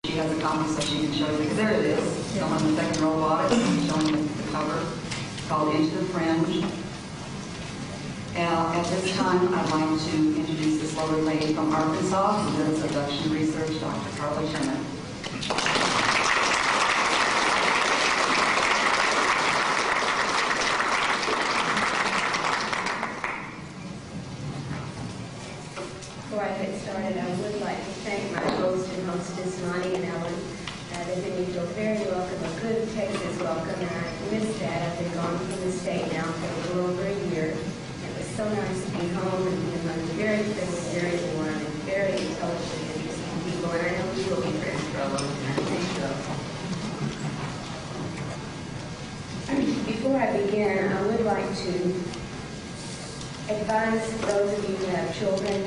She has a copy so she can show you, because there it is. Someone in the second row bought it, showing the cover. It's called Into the Fringe. At this time, I'd like to introduce this lovely lady from Arkansas who does abduction research, Dr. Karla. Before I get started, I would like to thank my host and hostess, Monty and Ellen. They made me feel very welcome, a good Texas welcome, and I missed that. I've been gone from the state now for a little over a year. It was so nice to be home and be among very friendly, very warm, and very intelligent, interesting people, and I know we will be friends for a long time. Thank you. Before I begin, I would like to advise those of you who have children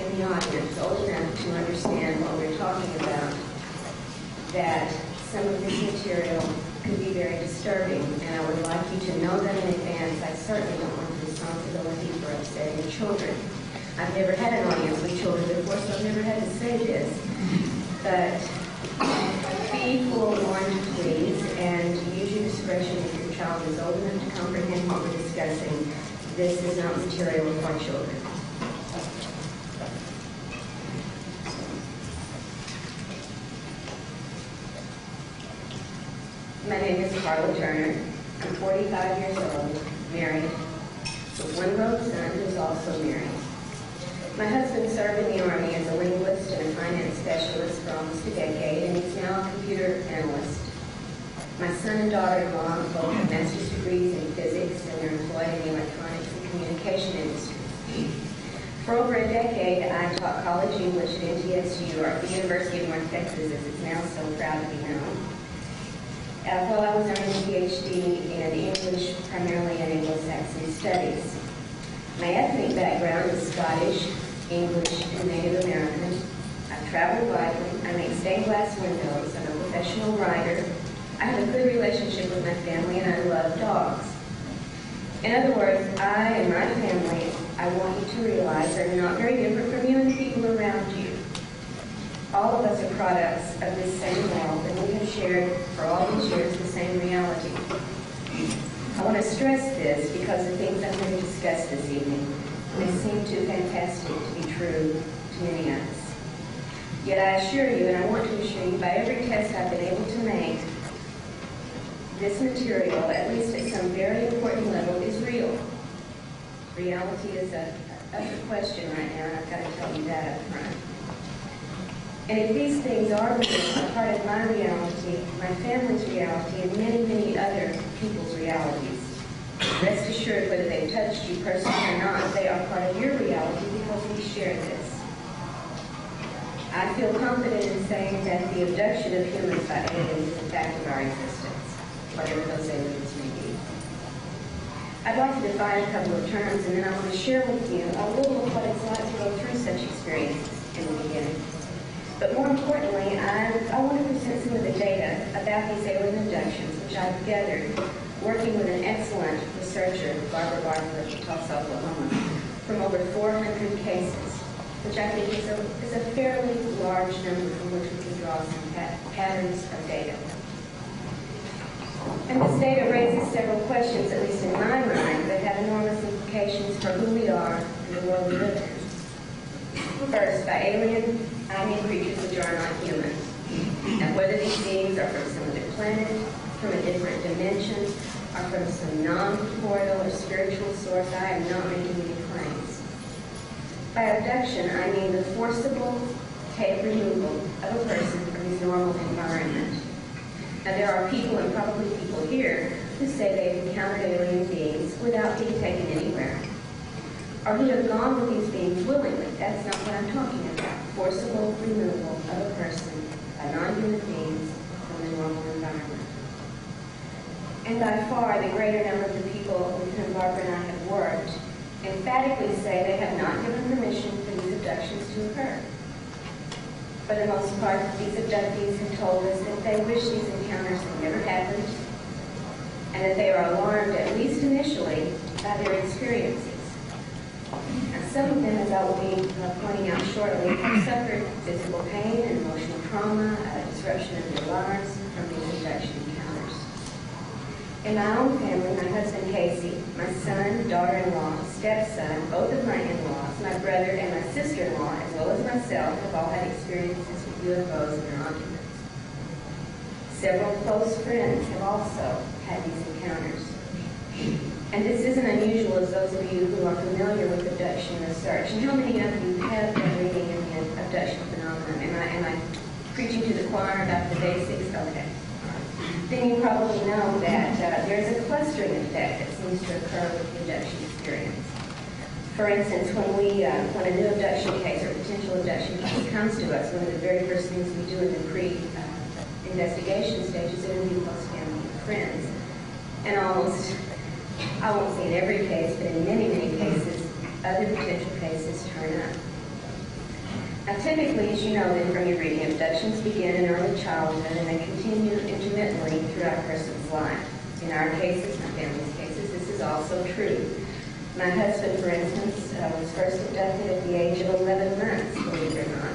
in the audience old enough to understand what we're talking about, that some of this material could be very disturbing, and I would like you to know that in advance. I certainly don't want the responsibility for upsetting the children. I've never had an audience with children before, so I've never had to say this, but be forewarned, please, and use your discretion if your child is old enough to comprehend what we're discussing. This is not material for children. My name is Karla Turner. I'm 45 years old, married, with one grown son who's also married. My husband served in the Army as a linguist and a finance specialist for almost a decade, and he's now a computer analyst. My son and daughter-in-law both have master's degrees in physics, and they're employed in the electronics and communication industry. For over a decade, I taught college English at NTSU, or the University of North Texas, as it's now so proud to be known. While I was earning a PhD in English, primarily in Anglo-Saxon studies. My ethnic background is Scottish, English, and Native American. I've traveled widely. I make stained glass windows. I'm a professional writer. I have a good relationship with my family, and I love dogs. In other words, I and my family, I want you to realize, are not very different from you and the people around you. All of us are products of this same world, and we have shared for all these years the same reality. I want to stress this because the things I'm going to discuss this evening, they seem too fantastic to be true to many of us. Yet I assure you, and I want to assure you by every test I've been able to make, this material, at least at some very important level, is real. Reality is a question right now, and I've got to tell you that up front. And if these things are real, a part of my reality, my family's reality, and many, many other people's realities, rest assured, whether they've touched you personally or not, they are part of your reality because we share this. I feel confident in saying that the abduction of humans by aliens is a fact of our existence, whatever those aliens may be. I'd like to define a couple of terms, and then I want to share with you a little of what it's like to go through such experiences in the beginning. But more importantly, I want to present some of the data about these alien abductions, which I've gathered working with an excellent researcher, Barbara Barker of Tulsa, Oklahoma, from over 400 cases, which I think is a fairly large number from which we can draw some patterns of data. And this data raises several questions, at least in my mind, that have enormous implications for who we are and the world we live in. First, by alien, I mean creatures which are not human. And whether these beings are from some other planet, from a different dimension, or from some non-corporeal or spiritual source, I am not making any claims. By abduction, I mean the forcible removal of a person from his normal environment. Now, there are people, and probably people here, who say they've encountered alien beings without being taken anywhere, or who have gone with these beings willingly. That's not what I'm talking about. Forcible removal of a person by non-human beings from the normal environment. And by far, the greater number of the people with whom Barbara and I have worked emphatically say they have not given permission for these abductions to occur. For the most part, these abductees have told us that they wish these encounters had never happened, and that they are alarmed, at least initially, by their experiences. Now, some of them, as I will be pointing out shortly, have suffered physical pain and emotional trauma, disruption of their lives from these abduction encounters. In my own family, my husband Casey, my son, daughter-in-law, stepson, both of my in-laws, my brother, and my sister-in-law, as well as myself, have all had experiences with UFOs in their occupants. Several close friends have also had these encounters. And this isn't unusual, as those of you who are familiar with abduction research. And how many of you have been reading in the abduction phenomenon? Am I preaching to the choir about the basics? Okay. Then you probably know that there's a clustering effect that seems to occur with the abduction experience. For instance, when a new abduction case or potential abduction case comes to us, one of the very first things we do in the pre-investigation stage is interview close family and friends. And almost, I won't say in every case, but in many, many cases, other potential cases turn up. Now, typically, as you know then from your reading, abductions begin in early childhood and they continue intermittently throughout a person's life. In our cases, my family's cases, this is also true. My husband, for instance, was first abducted at the age of 11 months, believe it or not,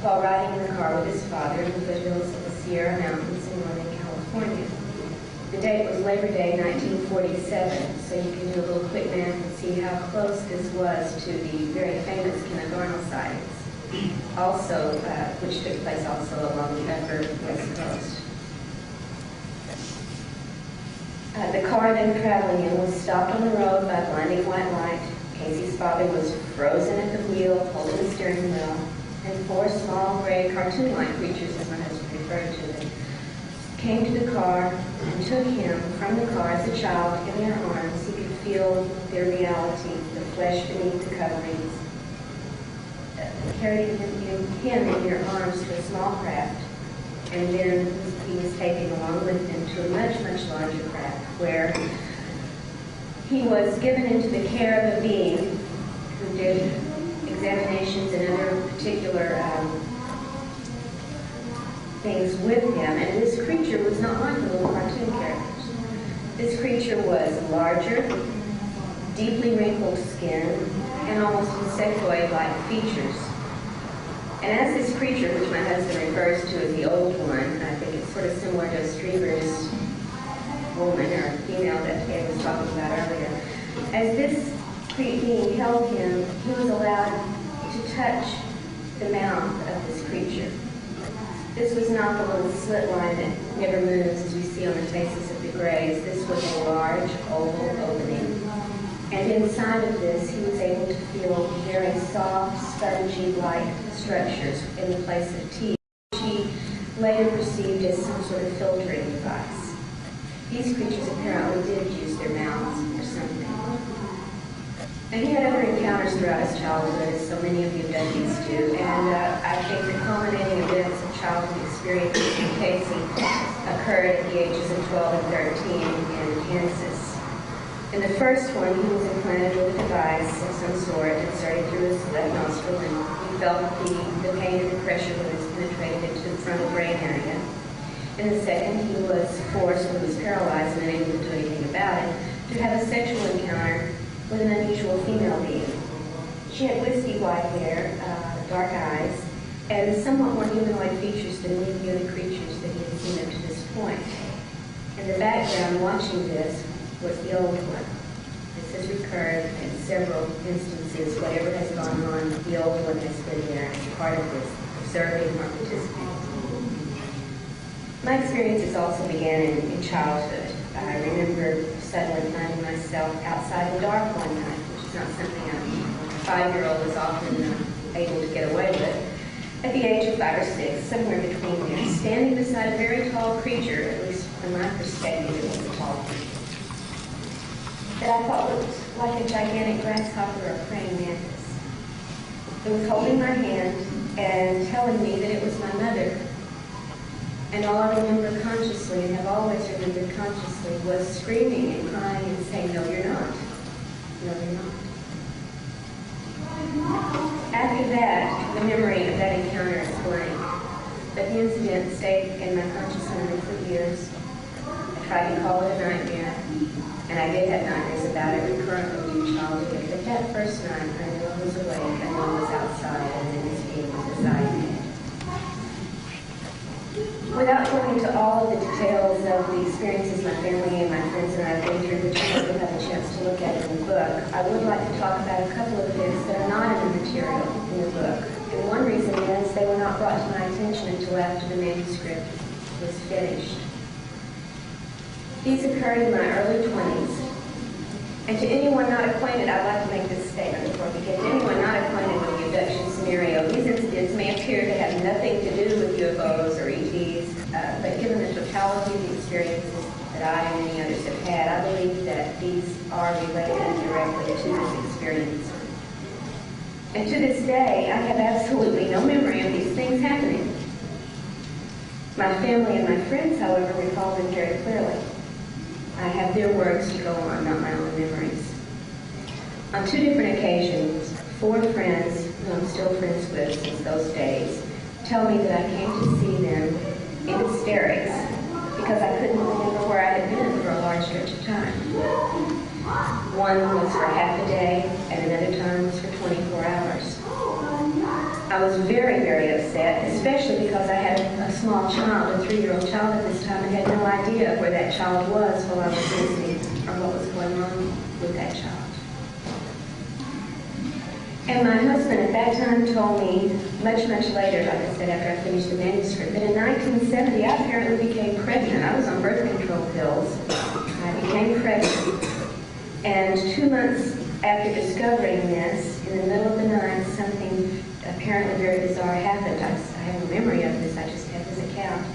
while riding in the car with his father in the foothills of the Sierra Mountains in Northern California. The date was Labor Day 1947, so you can do a little quick math and see how close this was to the very famous Kenneth Arnold sightings, also, which took place also along the upper West Coast. The car then traveling in was stopped on the road by a blinding white light. Casey's father was frozen at the wheel, holding the steering wheel, and four small gray cartoon-like creatures, as my husband referred to them, came to the car and took him from the car as a child in their arms. He could feel their reality, the flesh beneath the coverings. Carried him in their arms to a small craft, and then he was taken along with them to a much, much larger craft where he was given into the care of a being who did examinations and other particular things with him. And this creature was not like the little cartoon characters. This creature was larger, deeply wrinkled skin, and almost insectoid-like features. And as this creature, which my husband refers to as the old one, I think it's sort of similar to a Streber's woman or female that Ted was talking about earlier, as this being held him, he was allowed to touch the mouth of this creature. This was not the little slit line that never moves as we see on the faces of the graves. This was a large oval opening. And inside of this, he was able to feel very soft, spongy-like structures in the place of teeth, which he later perceived as some sort of filtering device. These creatures apparently did use their mouths for something. And he had other encounters throughout his childhood, as so many of the abductees do, and I think the culminating events of childhood experiences in Casey occurred at the ages of 12 and 13 in Kansas. In the first one, he was implanted with a device of some sort inserted through his left nostril, and he felt the pain and the pressure when it was penetrated into the frontal brain area. In the second, he was forced, when he was paralyzed and unable to do anything about it, to have a sexual encounter with an unusual female being. She had wispy white hair, dark eyes, and somewhat more humanoid features than any of the other creatures that he had seen up to this point. In the background, watching this, was the old one. This has recurred in several instances. Whatever has gone on, the old one has been there as part of this, observing or participating. My experiences also began in childhood. I remember suddenly finding myself outside in the dark one night, which is not something a 5-year-old is often able to get away with. At the age of 5 or 6, somewhere between there, standing beside a very tall creature, at least from my perspective, it was a tall creature, that I thought looked like a gigantic grasshopper or praying mantis. It was holding my hand and telling me that it was my mother. And all I remember consciously, and have always remembered consciously, was screaming and crying and saying, "No, you're not. No, you're not." After that, the memory of that encounter is blank. But the incident stayed in my conscious memory for years. I tried to call it a nightmare. And I did have nightmares about it recurrently through childhood. But that first night, I knew I was awake, I knew I was outside, and then this being was beside me. Without going into all of the details of the experiences my family and my friends and I have been through, which I hope you'll have a chance to look at in the book, I would like to talk about a couple of events that are not in the material in the book. And one reason is they were not brought to my attention until after the manuscript was finished. These occurred in my early 20s. And to anyone not acquainted, I'd like to make this statement before I begin. To anyone not acquainted with the abduction scenario, these incidents may appear to have nothing to do with UFOs or ETs, but given the totality of the experiences that I and many others have had, I believe that these are related directly to this experience. And to this day, I have absolutely no memory of these things happening. My family and my friends, however, recall them very clearly. I have their words to go on, not my own memories. On 2 different occasions, 4 friends, who I'm still friends with since those days, tell me that I came to see them in hysterics because I couldn't remember where I had been for a large stretch of time. One was for half a day, and another time was for 24 hours. I was very, very upset, especially because I had a small child, a 3-year-old child at this time, and had no idea where that child was while I was listening or what was going on with that child. And my husband at that time told me, much, much later, like I said, after I finished the manuscript, that in 1970 I apparently became pregnant. I was on birth control pills. I became pregnant. And 2 months after discovering this, in the middle of the night, something apparently very bizarre happened. I have no memory of this, I just have this account,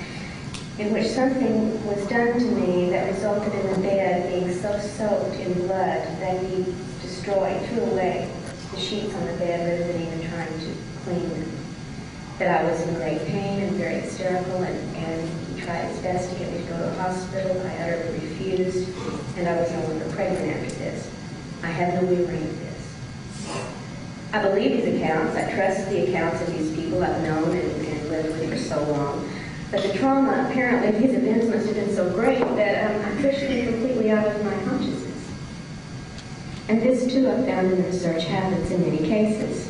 in which something was done to me that resulted in the bed being so soaked in blood that he destroyed, threw away the sheets on the bed rather than even trying to clean them. That I was in great pain and very hysterical, and he tried his best to get me to go to a hospital. I utterly refused, and I was no longer pregnant after this. I have no memory of this. I believe these accounts. I trust the accounts of these people I've known and lived with for so long. But the trauma, apparently, of these events must have been so great that I pushed them completely out of my consciousness. And this, too, I've found in the research happens in many cases.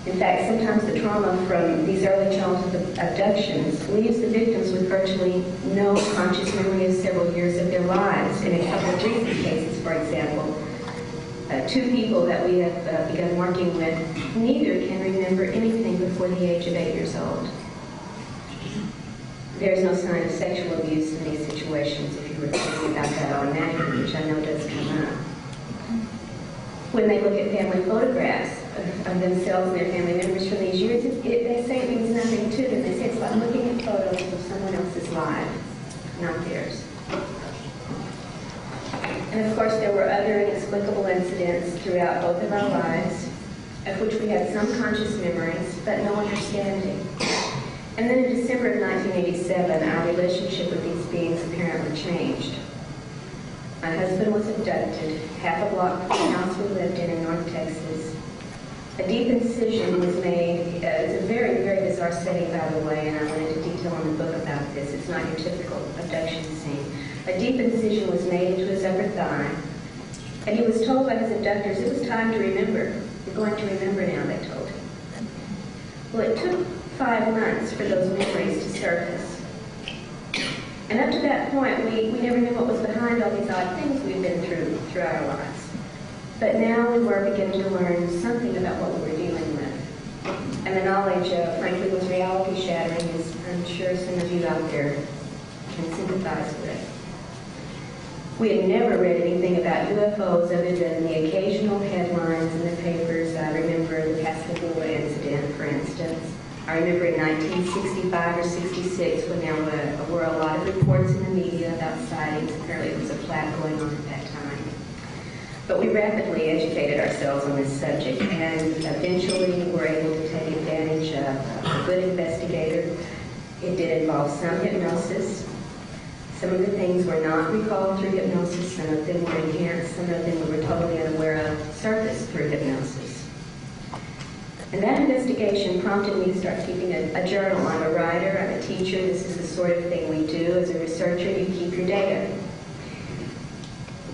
In fact, sometimes the trauma from these early childhood abductions leaves the victims with virtually no conscious memory of several years of their lives. In a couple of recent cases, for example, 2 people that we have begun working with, neither can remember anything before the age of 8 years old. There's no sign of sexual abuse in these situations, if you were thinking about that automatically, which I know does come up. When they look at family photographs of themselves and their family members from these years, they say it means nothing to them. They say it's like looking at photos of someone else's life, not theirs. And of course, there were other inexplicable incidents throughout both of our lives, of which we had some conscious memories, but no understanding. And then in December of 1987, our relationship with these beings apparently changed. My husband was abducted half a block from the house we lived in North Texas. A deep incision was made. It's a very, very bizarre setting, by the way, and I went into detail in the book about this. It's not your typical abduction scene. A deep incision was made into his upper thigh, and he was told by his abductors it was time to remember. You're going to remember now, they told him. Well, it took 5 months for those memories to surface. And up to that point, we never knew what was behind all these odd things we'd been through throughout our lives. But now we were beginning to learn something about what we were dealing with. And the knowledge, frankly, was reality-shattering, as I'm sure some of you out there can sympathize with. We had never read anything about UFOs other than the occasional headlines in the papers. I remember the Pascagoula incident, for instance. I remember in 1965 or 66 when there were a lot of reports in the media about sightings. Apparently there was a plague going on at that time. But we rapidly educated ourselves on this subject and eventually were able to take advantage of a good investigator. It did involve some hypnosis. Some of the things were not recalled through hypnosis. Some of them were enhanced. Some of them we were totally unaware of surfaced through hypnosis. And that investigation prompted me to start keeping a journal. I'm a writer, I'm a teacher. This is the sort of thing we do. As a researcher, you keep your data.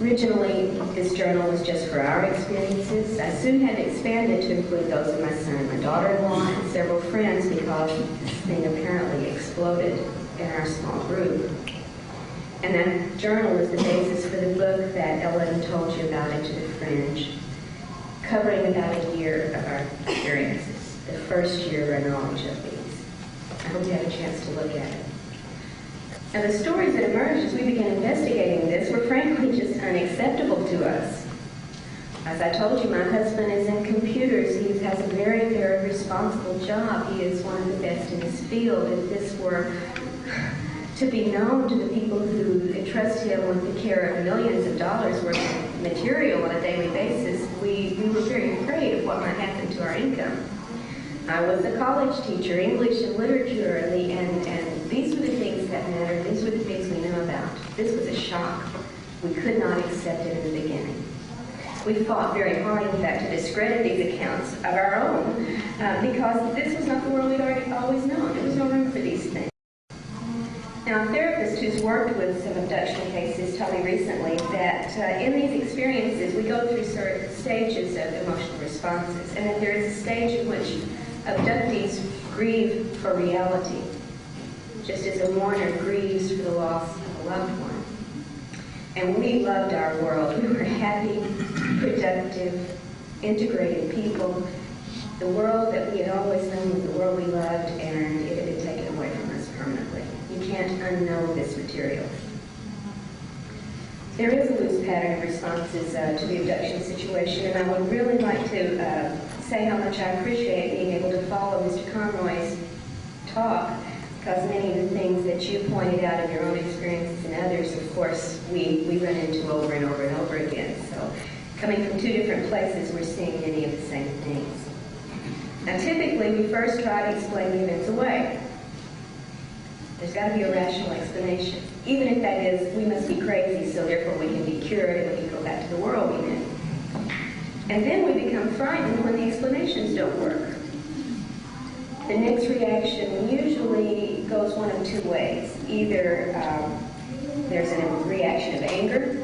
Originally, this journal was just for our experiences. I soon had to expand it to include those of my son, my daughter-in-law, and several friends because this thing apparently exploded. in our small group. And that journal is the basis for the book that Ellen told you about, Into the Fringe, covering about a year of our experiences, the first year of our knowledge of these. I hope you have a chance to look at it. Now, the stories that emerged as we began investigating this were frankly just unacceptable to us. As I told you, my husband is in computers. He has a very, very responsible job. He is one of the best in his field. If this were to be known to the people who entrust him with the care of millions of dollars worth of material on a daily basis, we were very afraid of what might happen to our income. I was a college teacher, English and literature, and these were the things that mattered. These were the things we knew about. This was a shock. We could not accept it in the beginning. We fought very hard, in fact, to discredit these accounts of our own because this was not the world we'd always known. There was no room for these things. Now, a therapist who's worked with some abduction cases told me recently that in these experiences, we go through certain stages of emotional responses, and that there is a stage in which abductees grieve for reality, just as a mourner grieves for the loss of a loved one. And we loved our world. We were happy, productive, integrated people. The world that we had always known was the world we loved, and it had been taken away from us permanently. You can't unknow this material. There is a loose pattern of responses to the abduction situation, and I would really like to say how much I appreciate being able to follow Mr. Conroy's talk, because many of the things that you pointed out in your own experiences and others, of course, we run into over and over and over again. So coming from two different places, we're seeing many of the same things. Now, typically, we first try to explain the events away. There's got to be a rational explanation, even if that is, we must be crazy, so therefore we can be cured and we can go back to the world we knew. And then we become frightened when the explanations don't work. The next reaction usually goes one of two ways. Either there's a reaction of anger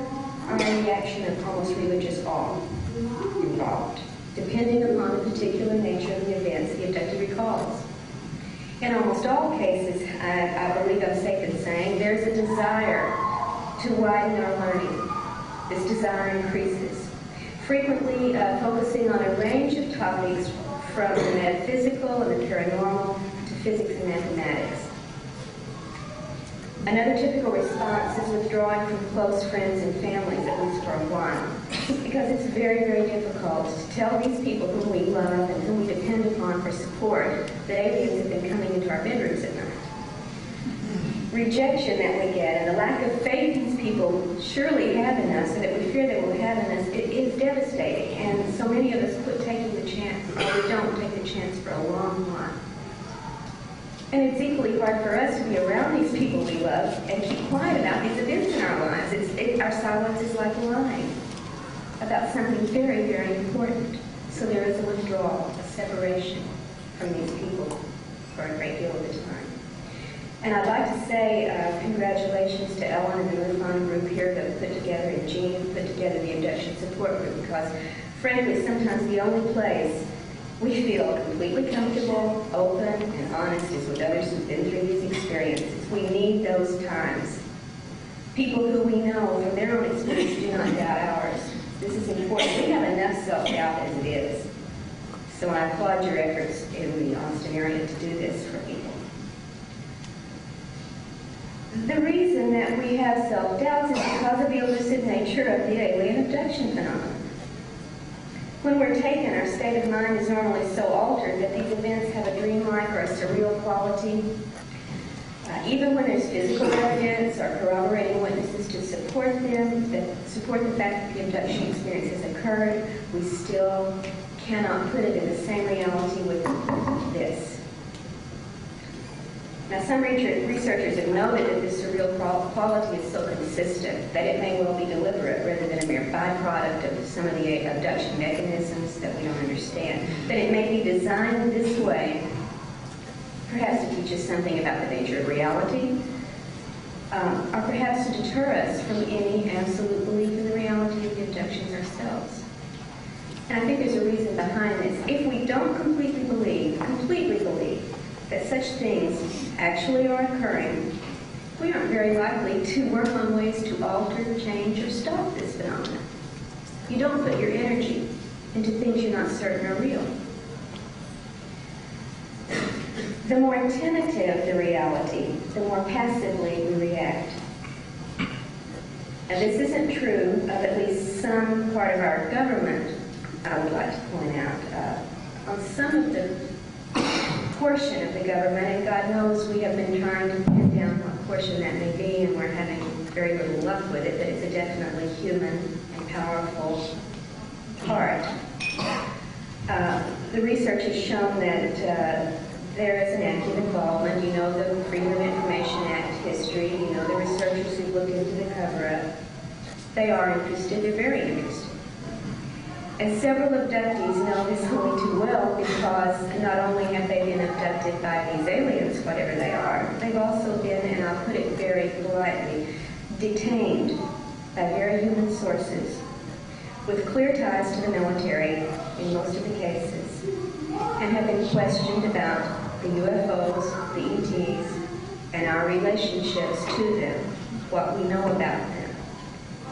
or a reaction of almost religious awe involved, depending upon the particular nature of the events the abductee recalls. In almost all cases, I believe I'm safe in saying, there's a desire to widen our learning. This desire increases, frequently focusing on a range of topics from the metaphysical and the paranormal to physics and mathematics. Another typical response is withdrawing from close friends and families, at least for a while, because it's very, very difficult to tell these people whom we love and whom we depend upon for support that aliens have been coming into our bedrooms at night. Rejection that we get and the lack of faith these people surely have in us, and that we fear they will have in us, it is devastating. And so many of us quit taking the chance, or we don't take the chance for a long while. And it's equally hard for us to be around these people we love and keep quiet about these events in our lives. Our silence is like lying about something very, very important. So there is a withdrawal, a separation from these people for a great deal of the time. And I'd like to say congratulations to Ellen and the MUFON group here that put together, and Jean who put together the abduction support group, because frankly, sometimes the only place we feel completely comfortable, open, and honest is with others who've been through these experiences. We need those times. People who we know from their own experience do not doubt ours. This is important. We have enough self-doubt as it is. So I applaud your efforts in the Austin area to do this for people. The reason that we have self-doubts is because of the elusive nature of the alien abduction phenomenon. When we're taken, our state of mind is normally so altered that these events have a dreamlike or a surreal quality. Even when there's physical evidence or corroborating witnesses to support them, that support the fact that the abduction experience has occurred, we still cannot put it in the same reality with this. Now, some researchers have noted that this surreal quality is so consistent that it may well be deliberate rather than a mere byproduct of some of the abduction mechanisms that we don't understand. That it may be designed this way, perhaps to teach us something about the nature of reality, or perhaps to deter us from any absolute belief in the reality of the abductions ourselves. And I think there's a reason behind this. If we don't completely believe that such things actually are occurring, we aren't very likely to work on ways to alter, change, or stop this phenomenon. You don't put your energy into things you're not certain are real. The more tentative the reality, the more passively we react. Now, this isn't true of at least some part of our government, I would like to point out. On some of the portion of the government, and God knows we have been trying to pin down what portion that may be, and we're having very little luck with it, but it's a definitely human and powerful part. The research has shown that there is an active involvement. You know the Freedom of Information Act history. You know the researchers who look into the cover-up. They are interested. They're very interested. And several abductees know this only too well because not only have they been abducted by these aliens, whatever they are, they've also been, and I'll put it very politely, detained by very human sources with clear ties to the military in most of the cases, and have been questioned about the UFOs, the ETs, and our relationships to them, what we know about them.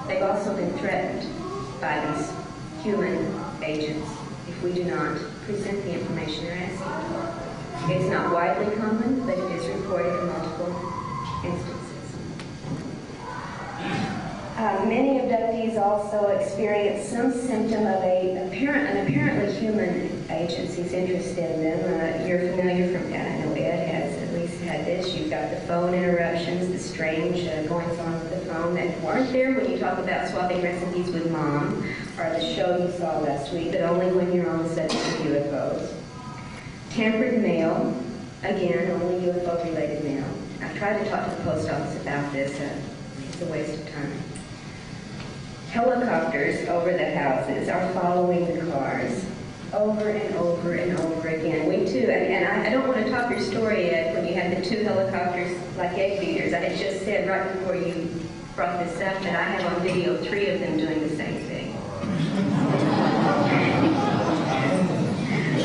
They've also been threatened by these human agents if we do not present the information they're asking for. It's not widely common, but it is reported in multiple instances. Many abductees also experience some symptom of an apparently human agency's interest in them. You're familiar from, I know Ed has at least had this. You've got the phone interruptions, the strange goings-on with the phone that weren't there when you talk about swapping recipes with Mom, or the show you saw last week, but only when you're on the subject of UFOs. Tampered mail, again, only UFO-related mail. I've tried to talk to the post office about this. It's a waste of time. Helicopters over the houses are following the cars over and over and over again. We too, and I don't want to top your story yet when you had the 2 helicopters like egg beaters. I had just said right before you brought this up that I have on video 3 of them doing the same thing.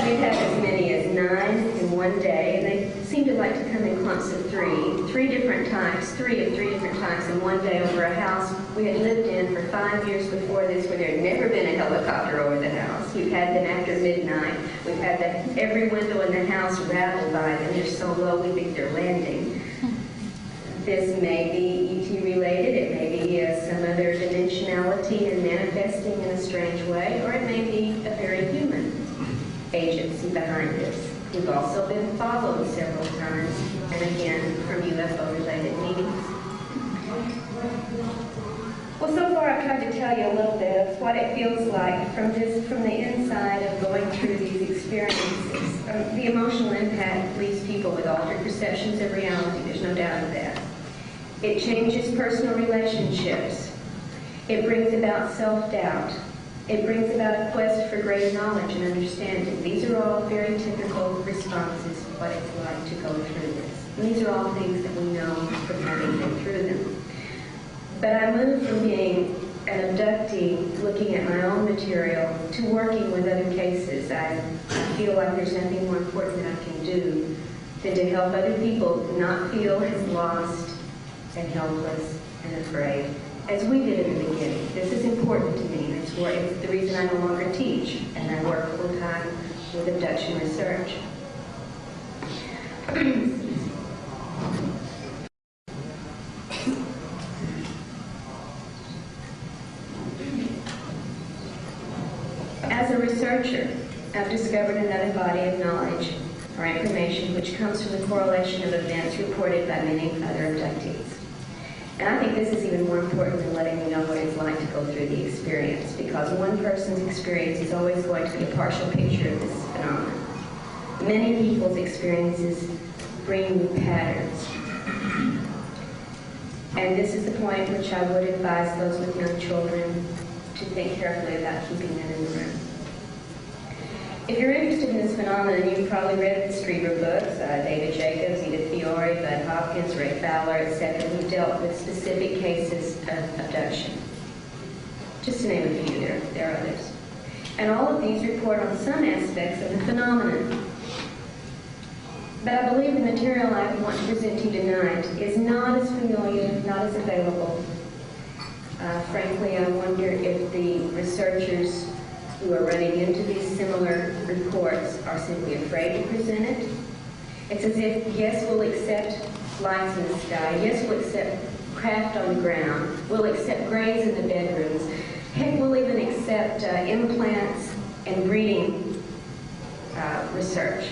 We've had as many as 9 in one day, and they seem to like to come in clumps of 3. 3 different times, 3 different times in one day over a house we had lived in for 5 years before this, where there had never been a helicopter over the house. We've had them after midnight. We've had them, every window in the house rattled by them. They're so low we think they're landing. This may be ET related, it may be some other dimensionality and manifesting in a strange way, or it may be a very human agency behind this. We've also been followed several times, and again, from UFO-related meetings. Well, so far I've tried to tell you a little bit of what it feels like from the inside of going through these experiences. The emotional impact leaves people with altered perceptions of reality, there's no doubt of that. It changes personal relationships. It brings about self-doubt. It brings about a quest for greater knowledge and understanding. These are all very typical responses to what it's like to go through this. And these are all things that we know from having been through them. But I moved from being an abductee, looking at my own material, to working with other cases. I feel like there's nothing more important that I can do than to help other people not feel as lost and helpless and afraid as we did in the beginning. This is important to me. It's the reason I no longer teach, and I work full-time with abduction research. As a researcher, I've discovered another body of knowledge or information which comes from the correlation of events reported by many other abductees. And I think this is even more important than letting you know what it's like to go through the experience, because one person's experience is always going to be a partial picture of this phenomenon. Many people's experiences bring new patterns. And this is the point at which I would advise those with young children to think carefully about keeping them in the room. If you're interested in this phenomenon, you've probably read the Strieber books, David Jacobs, Edith Fiore, Bud Hopkins, Ray Fowler, etc., who've dealt with specific cases of abduction. Just to name a few, there are others. And all of these report on some aspects of the phenomenon. But I believe the material I want to present to you tonight is not as familiar, not as available. Frankly, I wonder if the researchers who are running into these similar reports are simply afraid to present it. It's as if, yes, we'll accept lights in the sky, yes, we'll accept craft on the ground, we'll accept graves in the bedrooms, heck, we'll even accept implants and breeding research.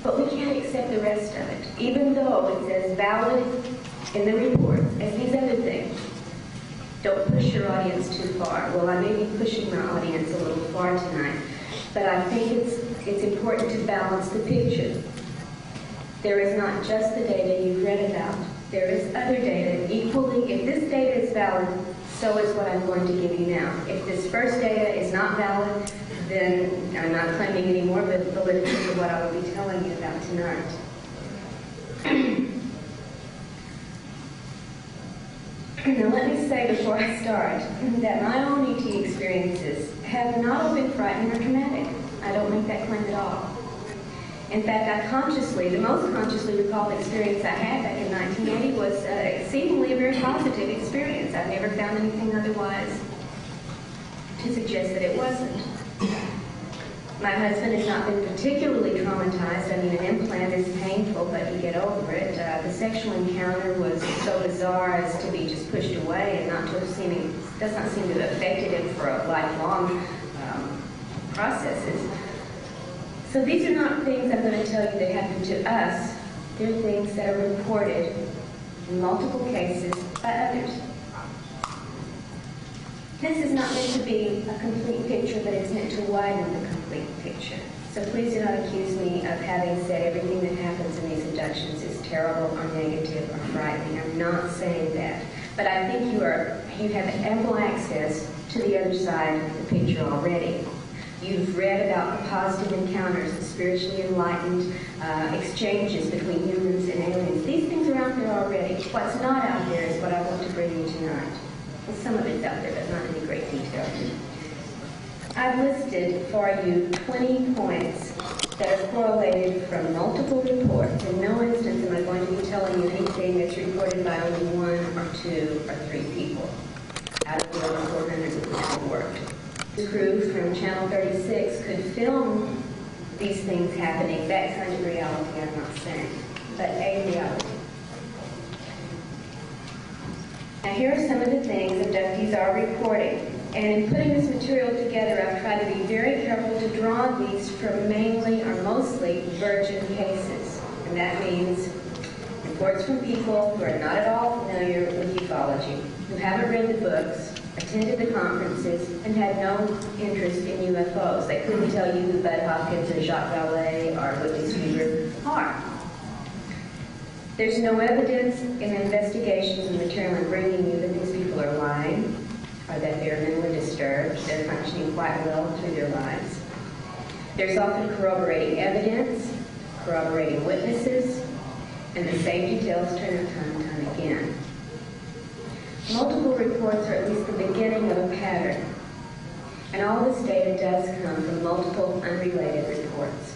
But we can't accept the rest of it, even though it's as valid in the report as these other things. Don't push your audience too far. Well, I may be pushing my audience a little far tonight, but I think it's important to balance the picture. There is not just the data you've read about. There is other data equally. If this data is valid, so is what I'm going to give you now. If this first data is not valid, then I'm not claiming any more validity to what I will be telling you about tonight. Now let me say before I start that my own ET experiences have not all been frightening or traumatic. I don't make that claim at all. In fact, the most consciously recalled experience I had back in 1980 was exceedingly a very positive experience. I've never found anything otherwise to suggest that it wasn't. My husband has not been particularly traumatized. I mean, an implant is painful, but you get over it. The sexual encounter was so bizarre as to be just pushed away and does not seem to have affected him for a lifelong processes. So these are not things I'm going to tell you that happened to us. They're things that are reported in multiple cases by others. This is not meant to be a complete picture, but it's meant to widen the complete picture. So please do not accuse me of having said everything that happens in these abductions is terrible or negative or frightening. I'm not saying that. But I think you have ample access to the other side of the picture already. You've read about the positive encounters, the spiritually enlightened exchanges between humans and aliens. These things are out there already. What's not out there is what I want to bring you tonight. Well, some of it's out there, but not in any great detail. I've listed for you 20 points that are correlated from multiple reports. In no instance am I going to be telling you anything that's reported by only 1 or 2 or 3 people out of the over 400 with which we worked. The crew from Channel 36 could film these things happening. That kind of reality I'm not saying, but a reality. Now here are some of the things abductees are reporting. And in putting this material together, I've tried to be very careful to draw these from mainly or mostly virgin cases. And that means reports from people who are not at all familiar with ufology, who haven't read the books, attended the conferences, and had no interest in UFOs. They couldn't tell you who Bud Hopkins or Jacques Vallée or Whitley Strieber are. There's no evidence in investigations and material I'm bringing you that these people are lying or that they're mentally disturbed. They're functioning quite well through their lives. There's often corroborating evidence, corroborating witnesses, and the same details turn up time and time again. Multiple reports are at least the beginning of a pattern, and all this data does come from multiple unrelated reports.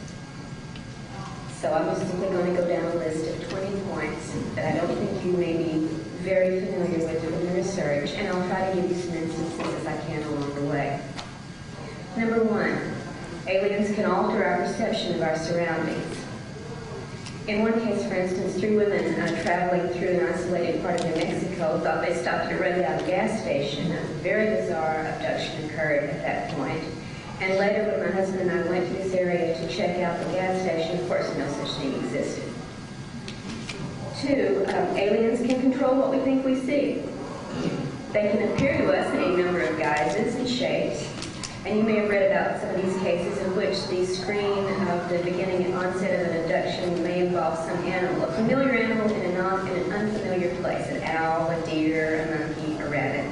So I'm just simply going to go down a list of 20 points that I don't think you may be very familiar with from the research, and I'll try to give you some instances as I can along the way. Number 1, aliens can alter our perception of our surroundings. In one case, for instance, 3 women traveling through an isolated part of New Mexico thought they stopped at a rundown gas station. A very bizarre abduction occurred at that point. And later, when my husband and I went to this area to check out the gas station, of course, no such thing existed. 2, aliens can control what we think we see. They can appear to us in a number of guises and shapes. And you may have read about some of these cases in which the screen of the beginning and onset of an abduction may involve some animal, a familiar animal in an unfamiliar place, an owl, a deer, a monkey, a rabbit.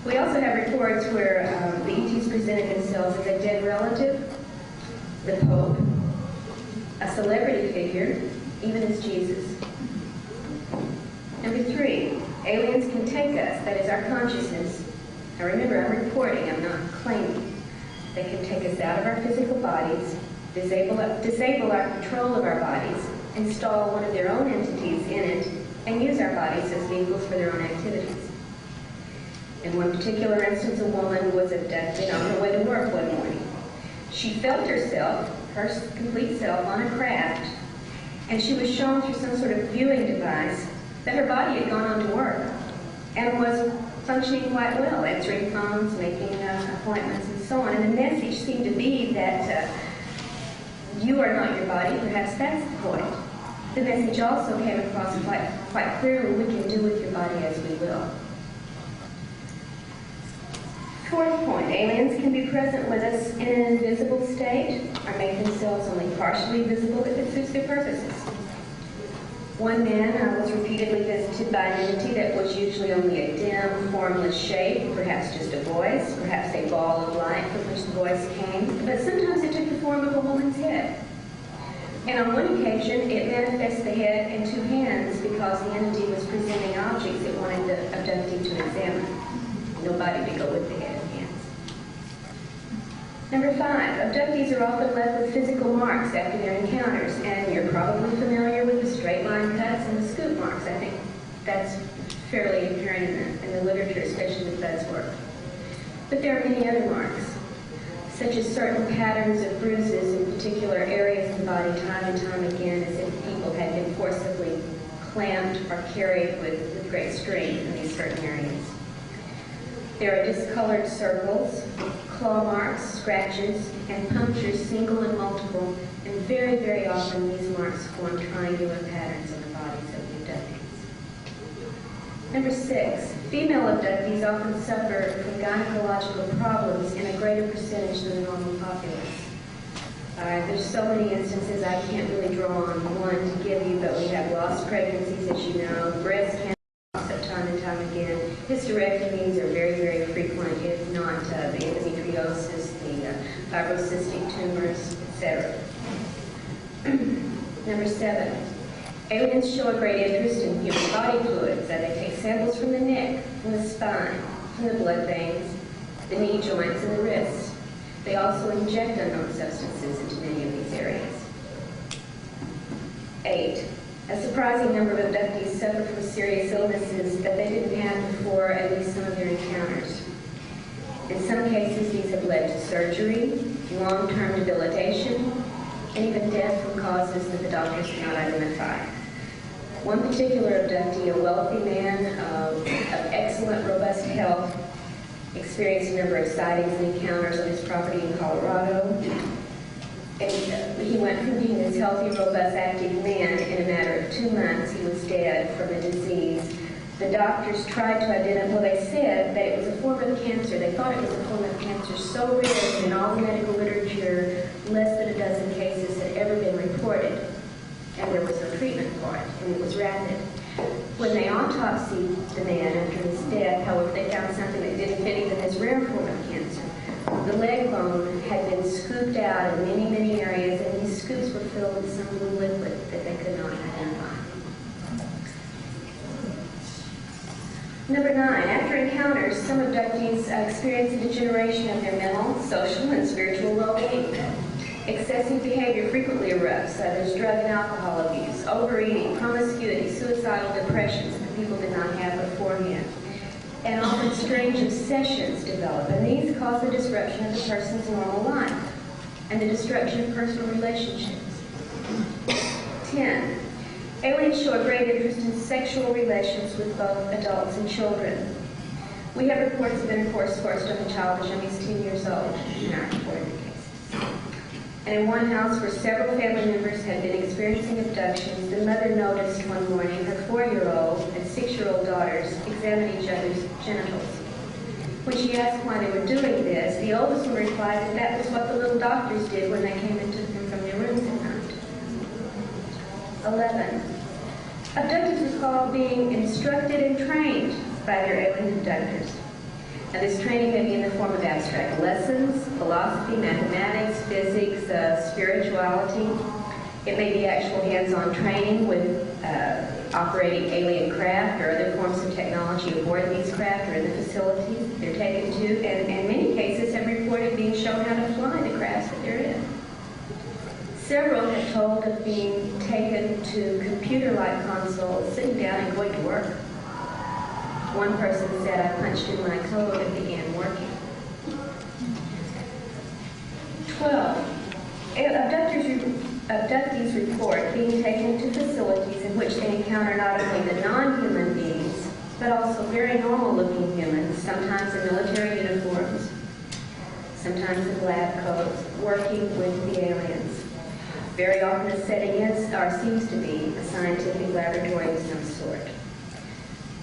We also have reports where the ETs presented themselves as a dead relative, the Pope, a celebrity figure, even as Jesus. Number 3, aliens can take us, that is our consciousness. Now remember, I'm reporting, I'm not claiming. They can take us out of our physical bodies, disable our control of our bodies, install one of their own entities in it, and use our bodies as vehicles for their own activities. In one particular instance, a woman was abducted on her way to work one morning. She felt herself, her complete self, on a craft, and she was shown through some sort of viewing device that her body had gone on to work and was functioning quite well, answering phones, making appointments, and so on. And the message seemed to be that you are not your body. Perhaps that's the point. The message also came across quite clearly: we can do with your body as we will. Fourth point, aliens can be present with us in an invisible state or make themselves only partially visible if it suits their purposes. One man was repeatedly visited by an entity that was usually only a dim, formless shape, perhaps just a voice, perhaps a ball of light from which the voice came, but sometimes it took the form of a woman's head. And on one occasion, it manifested the head and two hands because the entity was presenting objects it wanted the abductee to examine. Nobody to go with the head and hands. Number 5, abductees are often left with physical marks after their encounters, and you're probably familiar with the straight line cuts and the scoop marks. I think that's fairly apparent in the literature, especially with Bud's work. But there are many other marks, such as certain patterns of bruises in particular areas of the body time and time again, as if people had been forcibly clamped or carried with great strength in these certain areas. There are discolored circles, claw marks, scratches, and punctures, single and multiple, and very, very often these marks form triangular patterns on the bodies of the abductees. Number 6, female abductees often suffer from gynecological problems in a greater percentage than the normal populace. There's so many instances I can't really draw on one to give you, but we have lost pregnancies, as you know, breast cancer time and time again. Hysterectomies are very, very frequent, if not the endometriosis, the fibrocystic tumors, etc. Number 7, aliens show a great interest in human body fluids. They take samples from the neck, from the spine, from the blood veins, the knee joints, and the wrists. They also inject unknown substances into many of these areas. 8, a surprising number of abductees suffer from serious illnesses that they didn't have before at least some of their encounters. In some cases, these have led to surgery, long-term debilitation, and even death from causes that the doctors cannot identify. One particular abductee, a wealthy man of excellent, robust health, experienced a number of sightings and encounters on his property in Colorado. And he went from being this healthy, robust, active man. In a matter of 2 months, he was dead from a disease. The doctors tried to identify, well, they said that it was a form of cancer. They thought it was a form of cancer so rare that in all the medical literature, less than a dozen cases had ever been reported. And there was no treatment for it, and it was rapid. When they autopsied the man after his death, however, they found something that didn't fit even this rare form of cancer. The leg bone had been scooped out in many, many areas, and these scoops were filled with some blue liquid that they could not identify. Number 9, after encounters, some abductees experience a degeneration of their mental, social, and spiritual well-being. Excessive behavior frequently erupts. There's drug and alcohol abuse, overeating, promiscuity, suicidal depressions that people did not have beforehand. And often strange obsessions develop, and these cause the disruption of the person's normal life and the destruction of personal relationships. 10, aliens show a great interest in sexual relations with both adults and children. We have reports of intercourse forced on a child as young as 10 years old in our reported cases. And in one house where several family members had been experiencing abductions, the mother noticed one morning her 4-year-old and 6-year-old daughters examine each other's genitals. When she asked why they were doing this, the oldest one replied that that was what the little doctors did when they came and took them from their rooms at night. 11. Abductees recall being instructed and trained by their alien abductors. Now, this training may be in the form of abstract lessons, philosophy, mathematics, physics, spirituality. It may be actual hands-on training with operating alien craft or other forms of technology aboard these craft or in the facilities they're taken to, and in many cases have reported being shown how to fly the crafts that they're in. Several had told of being taken to computer-like consoles, sitting down and going to work. One person said, I punched in my code and began working. 12. Abductees report being taken to facilities in which they encounter not only the non-human beings, but also very normal-looking humans, sometimes in military uniforms, sometimes in lab coats, working with the aliens. Very often the setting is, or seems to be, a scientific laboratory of some sort.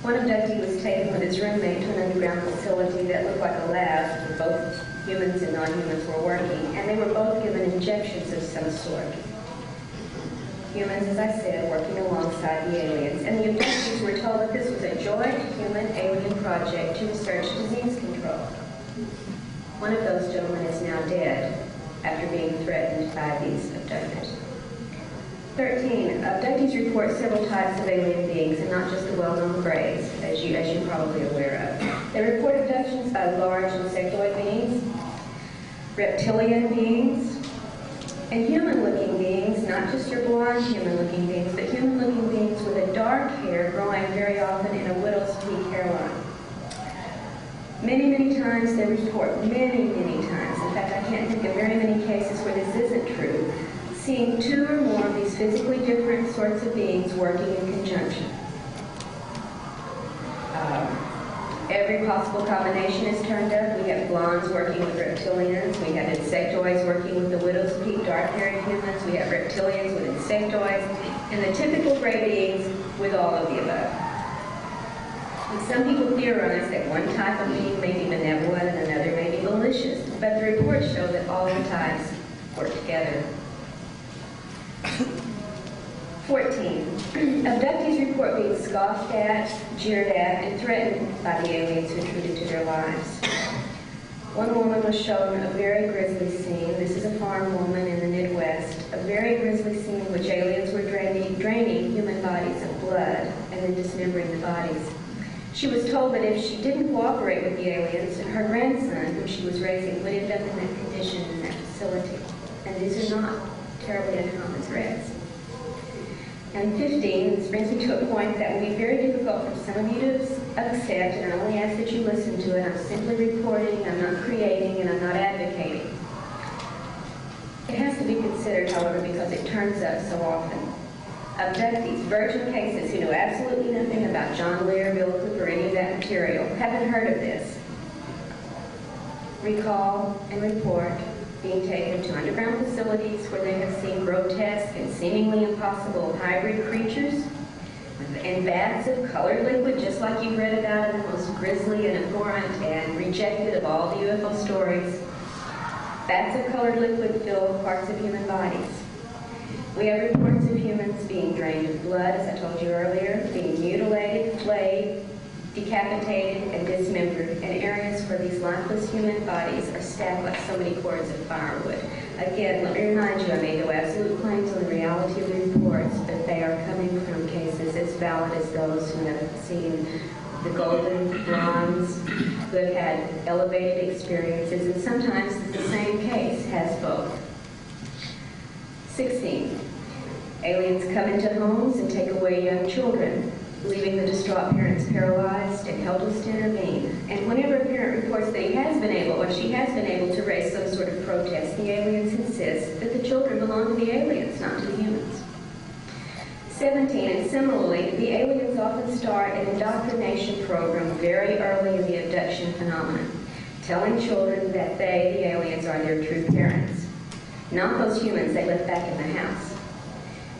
One abductee was taken with his roommate to an underground facility that looked like a lab where both humans and non-humans were working, and they were both given injections of some sort. Humans, as I said, working alongside the aliens, and the abductees were told that this was a joint human-alien project to research disease control. One of those gentlemen is now dead after being threatened by these abductors. 13. Abductees report several types of alien beings, and not just the well-known grays, as you're probably aware of. They report abductions by large insectoid beings, reptilian beings, and human-looking beings, not just your blonde human-looking beings, but human-looking beings with a dark hair growing very often in a widow's peak hairline. Many, many times they report, many, many times, in fact I can't think of very many cases where this isn't true, seeing two or more of these physically different sorts of beings working in conjunction. Every possible combination is turned up. We have blondes working with reptilians. We have insectoids working with the widow's peak dark-haired humans. We have reptilians with insectoids. And the typical gray beings with all of the above. And some people theorize that one type of being may be benevolent and another may be malicious. But the reports show that all the types work together. 14. Abductees report being scoffed at, jeered at, and threatened by the aliens who intruded to their lives. One woman was shown a very grisly scene. This is a farm woman in the Midwest. A very grisly scene in which aliens were draining human bodies of blood and then dismembering the bodies. She was told that if she didn't cooperate with the aliens, her grandson, whom she was raising, would end up in that condition in that facility. And these are not terribly uncommon threats. And 15, this brings me to a point that will be very difficult for some of you to accept, and I only ask that you listen to it. I'm simply reporting, I'm not creating, and I'm not advocating. It has to be considered, however, because it turns up so often. Abductees, virgin cases who know absolutely nothing about John Lear, Bill Cooper, or any of that material, haven't heard of this. Recall and report being taken to underground facilities where they have seen grotesque and seemingly impossible hybrid creatures and vats of colored liquid, just like you've read about in the most grisly and abhorrent and rejected of all the UFO stories. Vats of colored liquid fill parts of human bodies. We have reports of humans being drained of blood, as I told you earlier, being mutilated, flayed, decapitated, and dismembered in areas where these lifeless human bodies are stacked like so many cords of firewood. Again, let me remind you, I made no absolute claims on the reality of the reports, but they are coming from cases as valid as those who have seen the golden blondes, who have had elevated experiences, and sometimes the same case has both. 16. Aliens come into homes and take away young children, leaving the distraught parents paralyzed and helpless to intervene. And whenever a parent reports that he has been able, or she has been able to raise some sort of protest, the aliens insist that the children belong to the aliens, not to the humans. 17, and similarly, the aliens often start an indoctrination program very early in the abduction phenomenon, telling children that they, the aliens, are their true parents, not those humans they left back in the house.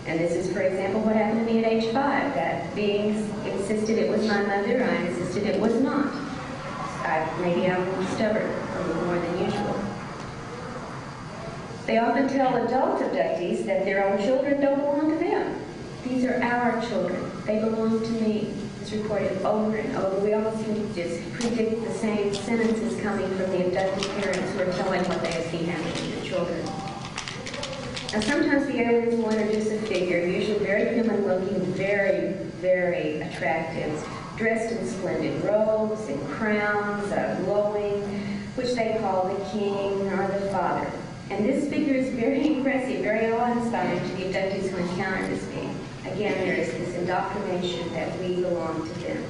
And this is, for example, what happened to me at age 5. That beings insisted it was my mother. I insisted it was not. Maybe I'm stubborn a little more than usual. They often tell adult abductees that their own children don't belong to them. These are our children. They belong to me. It's reported over and over. We all seem to just predict the same sentences coming from the abducted parents who are telling what they have seen happen to their children. Now, sometimes the aliens will introduce a figure, usually very human-looking, very, very attractive, dressed in splendid robes and crowns, glowing, which they call the king or the father. And this figure is very impressive, very awe-inspiring to the abductees who encounter this being. Again, there is this indoctrination that we belong to them.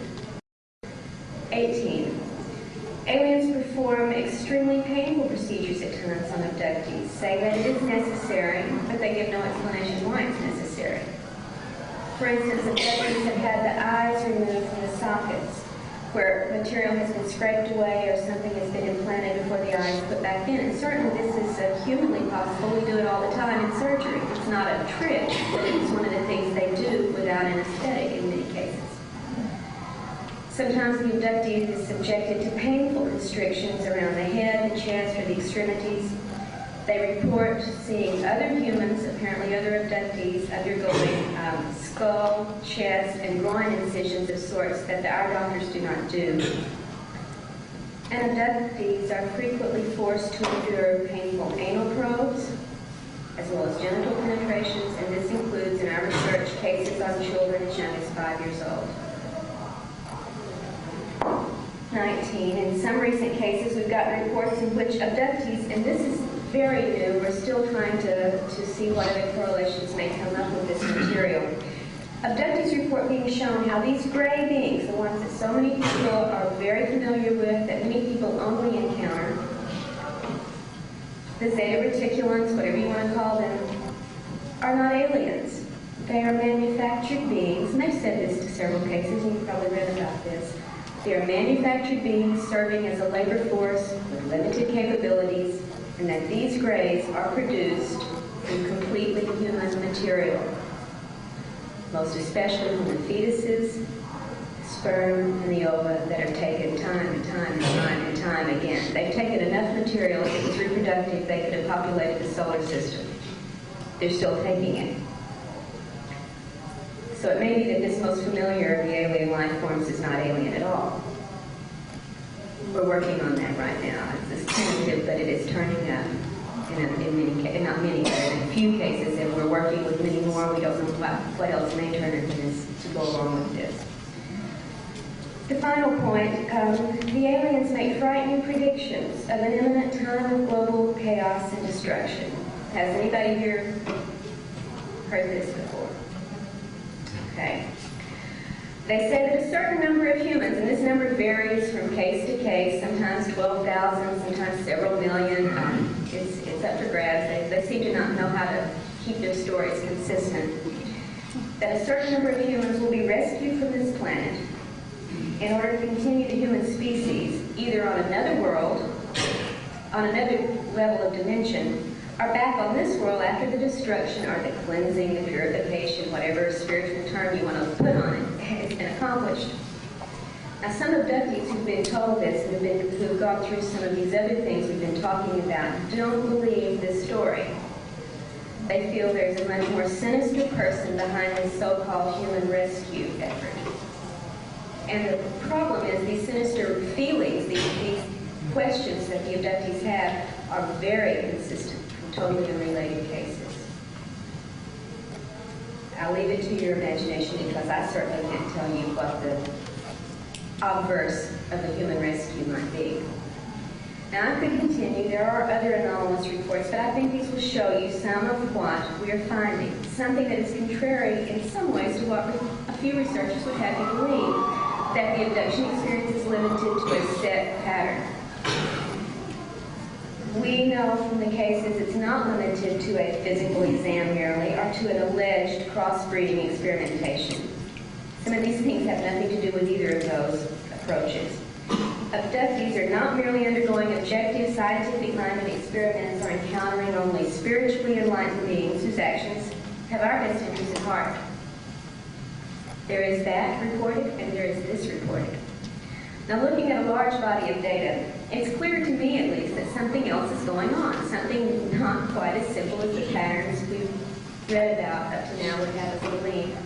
18. Aliens perform extremely painful procedures at times on abductees, saying that it is necessary, but they give no explanation why it's necessary. For instance, abductees have had the eyes removed from the sockets, where material has been scraped away or something has been implanted before the eye is put back in. And certainly this is humanly possible. We do it all the time in surgery. It's not a trick, but it's one of the things they do without anesthetic in many cases. Sometimes the abductee is subjected to painful constrictions around the head, the chest, or the extremities. They report seeing other humans, apparently other abductees, undergoing skull, chest, and groin incisions of sorts that our doctors do not do. And abductees are frequently forced to endure painful anal probes, as well as genital penetrations, and this includes, in our research, cases on children as young as 5 years old. 19. In some recent cases, we've gotten reports in which abductees, and this is very new, we're still trying to see what other correlations may come up with this material. Abductees report being shown how these gray beings, the ones that so many people are very familiar with, that many people only encounter, the Zeta Reticulans, whatever you want to call them, are not aliens. They are manufactured beings, and they've said this to several cases, and you've probably read about this. They are manufactured beings serving as a labor force with limited capabilities, and that these grays are produced from completely human material, most especially from the fetuses, sperm, and the ova that are taken time and time and time and time again. They've taken enough material, if it was reproductive, they could have populated the solar system. They're still taking it. So it may be that this most familiar of the alien life forms is not alien at all. We're working on that right now. It's tentative, but it is turning up in many cases, not many, but in a few cases, and we're working with many more. We don't know what else may turn into this to go along with this. The final point, the aliens make frightening predictions of an imminent time of global chaos and destruction. Has anybody here heard this before? Okay. They say that a certain number of humans, and this number varies from case to case, sometimes 12,000, sometimes several million. It's up for grabs. They seem to not know how to keep their stories consistent. That a certain number of humans will be rescued from this planet in order to continue the human species, either on another world, on another level of dimension, or back on this world after the destruction or the cleansing, the purification, whatever spiritual term you want to put on it, has been accomplished. Now, some abductees who've been told this and who've gone through some of these other things we've been talking about don't believe this story. They feel there's a much more sinister person behind this so-called human rescue effort. And the problem is these sinister feelings, these questions that the abductees have are very consistent from totally unrelated cases. I'll leave it to your imagination because I certainly can't tell you what the obverse of a human rescue might be. Now I could continue. There are other anomalous reports, but I think these will show you some of what we are finding. Something that is contrary in some ways to what a few researchers would have you believe, that the abduction experience is limited to a set pattern. We know from the cases it's not limited to a physical exam merely or to an alleged crossbreeding experimentation. Some of these things have nothing to do with either of those approaches. Abductees are not merely undergoing objective, scientific-minded experiments or encountering only spiritually enlightened beings whose actions have our best interests at heart. There is that reported, and there is this reported. Now, looking at a large body of data, it's clear to me, at least, that something else is going on, something not quite as simple as the patterns we've read about up to now would have us believe.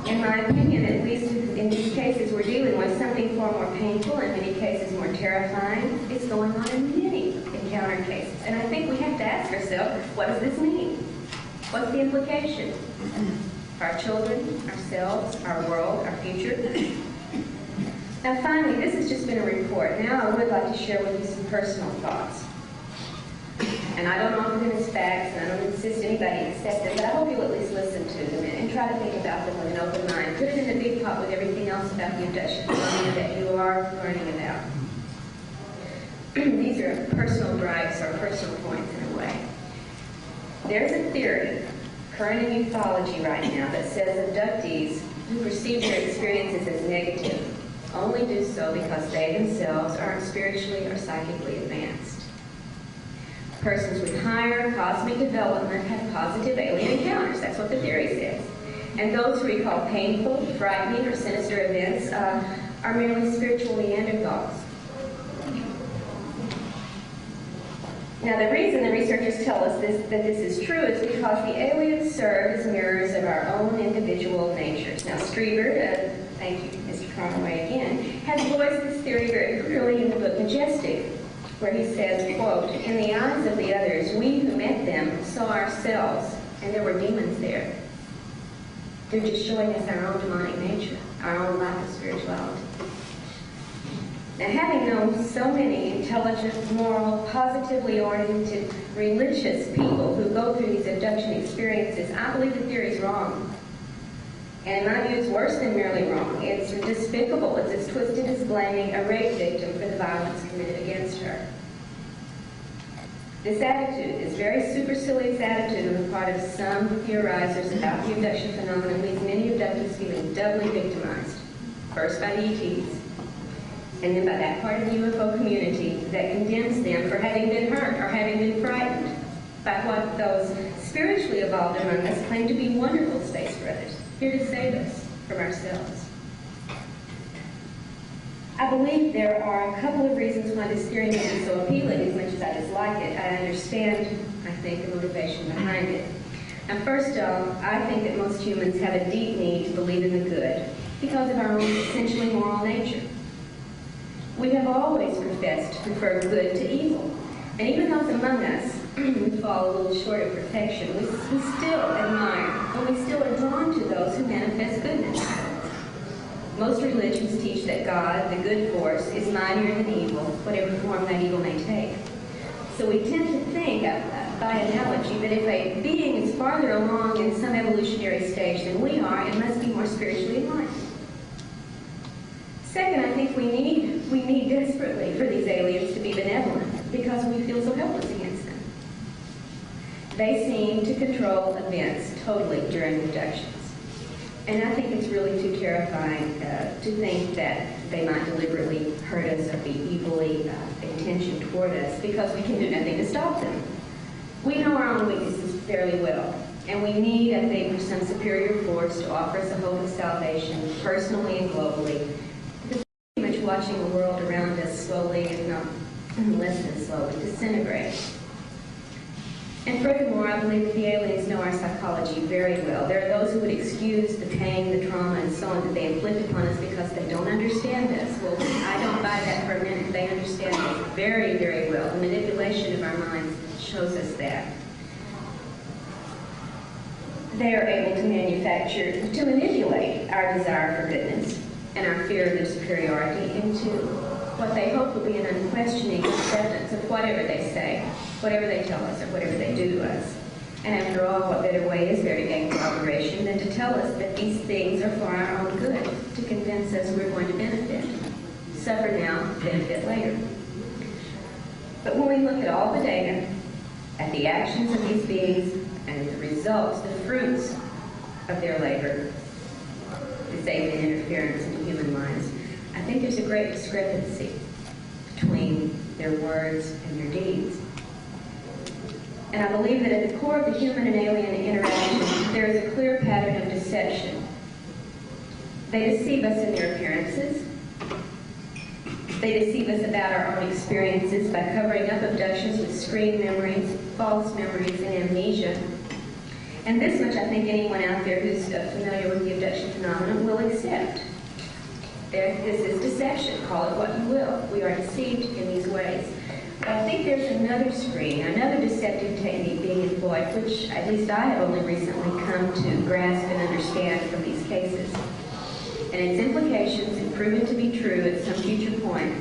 In my opinion, at least in these cases, we're dealing with something far more painful, in many cases more terrifying. It's going on in many encountered cases. And I think we have to ask ourselves, what does this mean? What's the implication? For our children, ourselves, our world, our future? Now finally, this has just been a report. Now I would like to share with you some personal thoughts. And I don't offer them as facts, and I don't insist anybody accept them, but I hope you'll at least listen to them and try to think about them with an open mind. Put it in a big pot with everything else about the abduction phenomena that you are learning about. These are personal gripes or personal points in a way. There's a theory current in ufology right now that says abductees who perceive their experiences as negative only do so because they themselves aren't spiritually or psychically advanced. Persons with higher cosmic development have positive alien encounters. That's what the theory says. And those who recall painful, frightening, or sinister events are merely spiritual Neanderthals. Now, the reason the researchers tell us that this is true is because the aliens serve as mirrors of our own individual natures. Now, Strieber, thank you, Mr. Conway again, has voiced this theory very clearly in the book Majestic, where he says, quote, "In the eyes of the others, we who met them saw ourselves, and there were demons there. They're just showing us our own demonic nature, our own lack of spirituality." Now, having known so many intelligent, moral, positively oriented, religious people who go through these abduction experiences, I believe the theory is wrong. And in my view, it's worse than merely wrong. It's despicable. It's as twisted as blaming a rape victim for the violence committed against her. This attitude, this very supercilious attitude on the part of some theorizers about the abduction phenomenon, leaves many abductees feeling doubly victimized. First by the ETs, and then by that part of the UFO community that condemns them for having been hurt or having been frightened by what those spiritually evolved among us claim to be wonderful space brothers, here to save us from ourselves. I believe there are a couple of reasons why this theory may be so appealing, as much as I dislike it. I understand, I think, the motivation behind it. And first off, I think that most humans have a deep need to believe in the good because of our own essentially moral nature. We have always professed to prefer good to evil. And even those among us who fall a little short of perfection, we still admire, and we still are drawn to those who manifest goodness. Most religions teach that God, the good force, is mightier than evil, whatever form that evil may take. So we tend to think, by analogy, that if a being is farther along in some evolutionary stage than we are, it must be more spiritually enlightened. Second, I think we need desperately for these aliens to be benevolent because we feel so helpless against them. They seem to control events totally during abductions. And I think it's really too terrifying to think that they might deliberately hurt us or be evilly intentioned toward us because we can do nothing to stop them. We know our own weaknesses fairly well, and we need, I think, for some superior force to offer us a hope of salvation, personally and globally. Because we're pretty much watching the world around us slowly, if not less than slowly, disintegrate. And furthermore, I believe that the aliens know our psychology very well. There are those who would excuse the pain, the trauma, and so on that they inflict upon us because they don't understand us. Well, I don't buy that for a minute. They understand us very, very well. The manipulation of our minds shows us that. They are able to manipulate our desire for goodness and our fear of their superiority into what they hope will be an unquestioning acceptance of whatever they say, whatever they tell us, or whatever they do to us. And after all, what better way is there to gain cooperation than to tell us that these things are for our own good, to convince us we're going to benefit. Suffer now, benefit later. But when we look at all the data, at the actions of these beings, and at the results, the fruits of their labor, this alien interference into human minds, I think there's a great discrepancy between their words and their deeds. And I believe that at the core of the human and alien interaction, there is a clear pattern of deception. They deceive us in their appearances. They deceive us about our own experiences by covering up abductions with screen memories, false memories, and amnesia. And this much I think anyone out there who's familiar with the abduction phenomenon will accept. This is deception. Call it what you will. We are deceived in these ways. But I think there's another screen, another deceptive technique being employed, which at least I have only recently come to grasp and understand from these cases. And its implications, if proven to be true at some future point,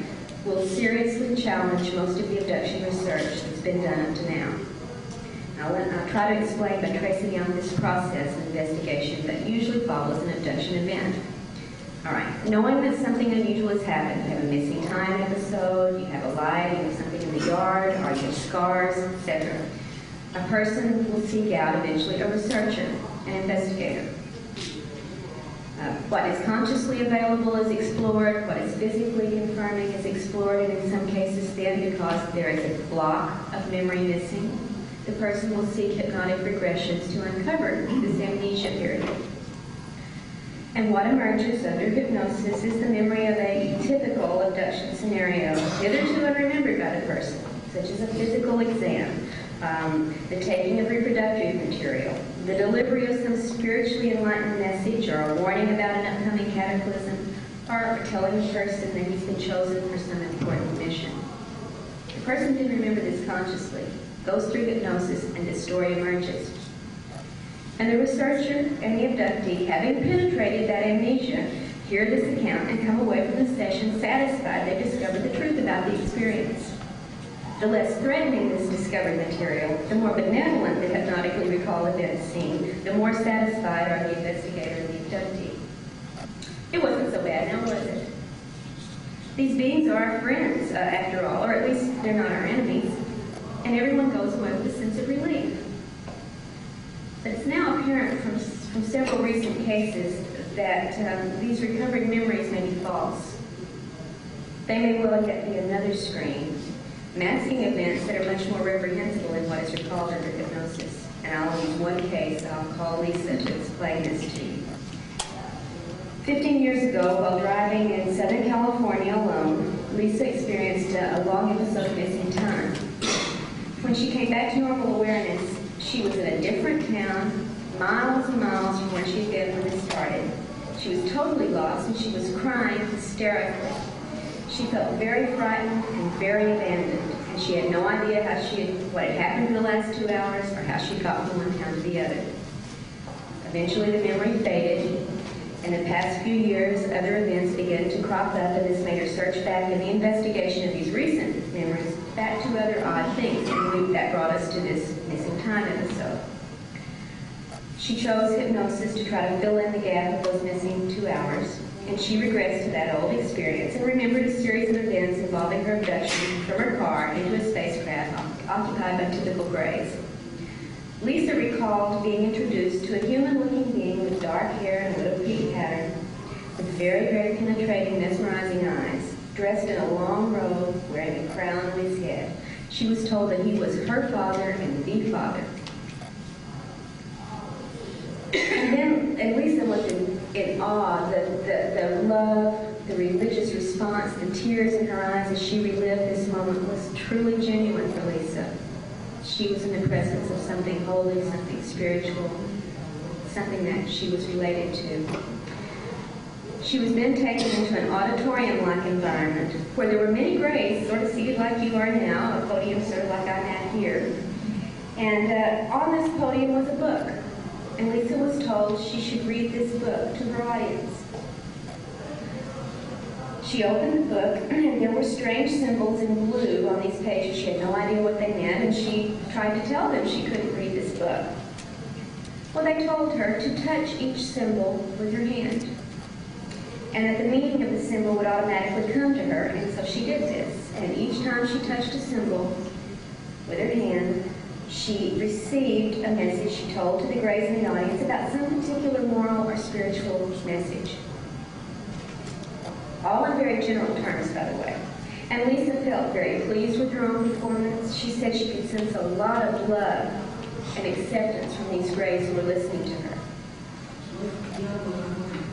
will seriously challenge most of the abduction research that's been done up to now. I'll try to explain by tracing out this process of investigation that usually follows an abduction event. All right, knowing that something unusual has happened, you have a missing time episode, you have a light, you have something in the yard, or you have scars, etc. A person will seek out eventually a researcher, an investigator. What is consciously available is explored, what is physically confirming is explored, and in some cases then, because there is a block of memory missing, the person will seek hypnotic regressions to uncover this amnesia period. And what emerges under hypnosis is the memory of a typical abduction scenario, hitherto unremembered by the person, such as a physical exam, the taking of reproductive material, the delivery of some spiritually enlightened message, or a warning about an upcoming cataclysm, or telling the person that he's been chosen for some important mission. The person didn't remember this consciously, goes through hypnosis, and this story emerges. And the researcher and the abductee, having penetrated that amnesia, hear this account and come away from the session satisfied they've discovered the truth about the experience. The less threatening this discovered material, the more benevolent the hypnotically recalled event seen, the more satisfied are the investigator and the abductee. It wasn't so bad now, was it? These beings are our friends, after all, or at least they're not our enemies, and everyone goes away with a sense of relief. But it's now apparent from several recent cases that these recovered memories may be false. They may well yet be another screen, masking events that are much more reprehensible in what is recalled under hypnosis. And I'll use one case that I'll call Lisa to explain this to you. 15 years ago, while driving in Southern California alone, Lisa experienced a long episode of missing time. When she came back to normal awareness, she was in a different town, miles and miles from where she'd been when it started. She was totally lost, and she was crying hysterically. She felt very frightened and very abandoned, and she had no idea what had happened in the last 2 hours or how she got from one town to the other. Eventually, the memory faded. In the past few years, other events began to crop up, and this made her search back in the investigation of these recent memories back to other odd things, and that brought us to this missing time episode. She chose hypnosis to try to fill in the gap of those missing 2 hours, and she regressed to that old experience and remembered a series of events involving her abduction from her car into a spacecraft occupied by typical grays. Lisa recalled being introduced to a human-looking being with dark hair and a little peak pattern, with very, very penetrating, mesmerizing eyes, dressed in a long robe, wearing a crown on his head. She was told that he was her father and the father. And Lisa was in awe. The love, the religious response, the tears in her eyes as she relived this moment was truly genuine for Lisa. She was in the presence of something holy, something spiritual, something that she was related to. She was then taken into an auditorium-like environment where there were many grays, sort of seated like you are now, a podium sort of like I'm at here. And on this podium was a book. And Lisa was told she should read this book to her audience. She opened the book, and there were strange symbols in blue on these pages. She had no idea what they meant, and she tried to tell them she couldn't read this book. Well, they told her to touch each symbol with her hand, and that the meaning of the symbol would automatically come to her, and so she did this. And each time she touched a symbol with her hand, she received a message she told to the grays in the audience about some particular moral or spiritual message. All in very general terms, by the way. And Lisa felt very pleased with her own performance. She said she could sense a lot of love and acceptance from these grays who were listening to her.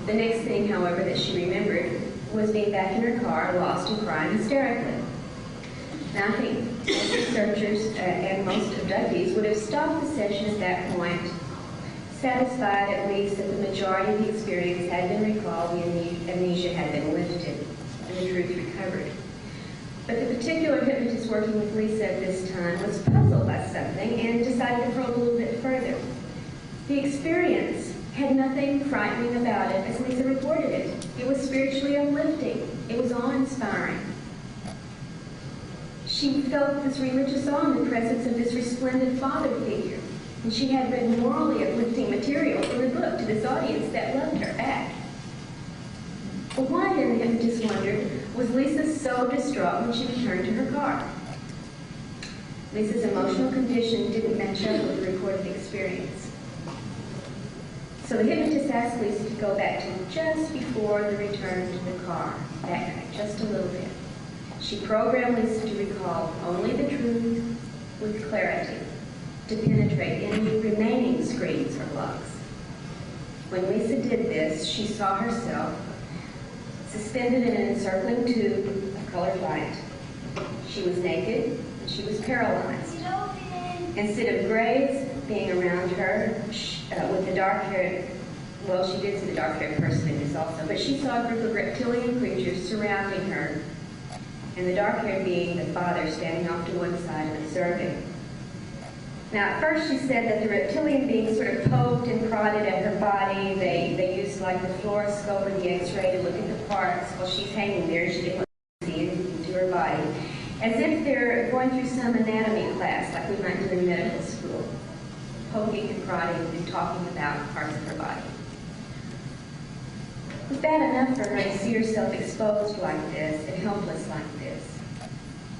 The next thing, however, that she remembered was being back in her car, lost and crying hysterically. Now, I think most researchers and most abductees would have stopped the session at that point, satisfied at least that the majority of the experience had been recalled, the amnesia had been lifted, and the truth recovered. But the particular hypnotist working with Lisa at this time was puzzled by something and decided to probe a little bit further. The experience had nothing frightening about it as Lisa reported it. It was spiritually uplifting. It was awe-inspiring. She felt this religious awe in the presence of this resplendent father figure, and she had read morally uplifting material from the book to this audience that loved her back. But why, then, the hypnotist wondered, was Lisa so distraught when she returned to her car? Lisa's emotional condition didn't match up with the recorded experience. So the hypnotist asked Lisa to go back to just before the return to the car, backtrack just a little bit. She programmed Lisa to recall only the truth with clarity, to penetrate any remaining screens or blocks. When Lisa did this, she saw herself suspended in an encircling tube of colored light. She was naked, and she was paralyzed. Instead of graves being around her with the dark-haired, well, she did see the dark-haired person in this also, but she saw a group of reptilian creatures surrounding her, and the dark-haired being the father standing off to one side and observing. Now, at first she said that the reptilian beings sort of poked and prodded at her body. They used like the fluoroscope or the x-ray to look at the parts while she's hanging there. She didn't want to see anything to her body. As if they're going through some anatomy class, like we might do in medical school. Poking and prodding and talking about parts of her body. It was bad enough for her to see herself exposed like this and helpless like this.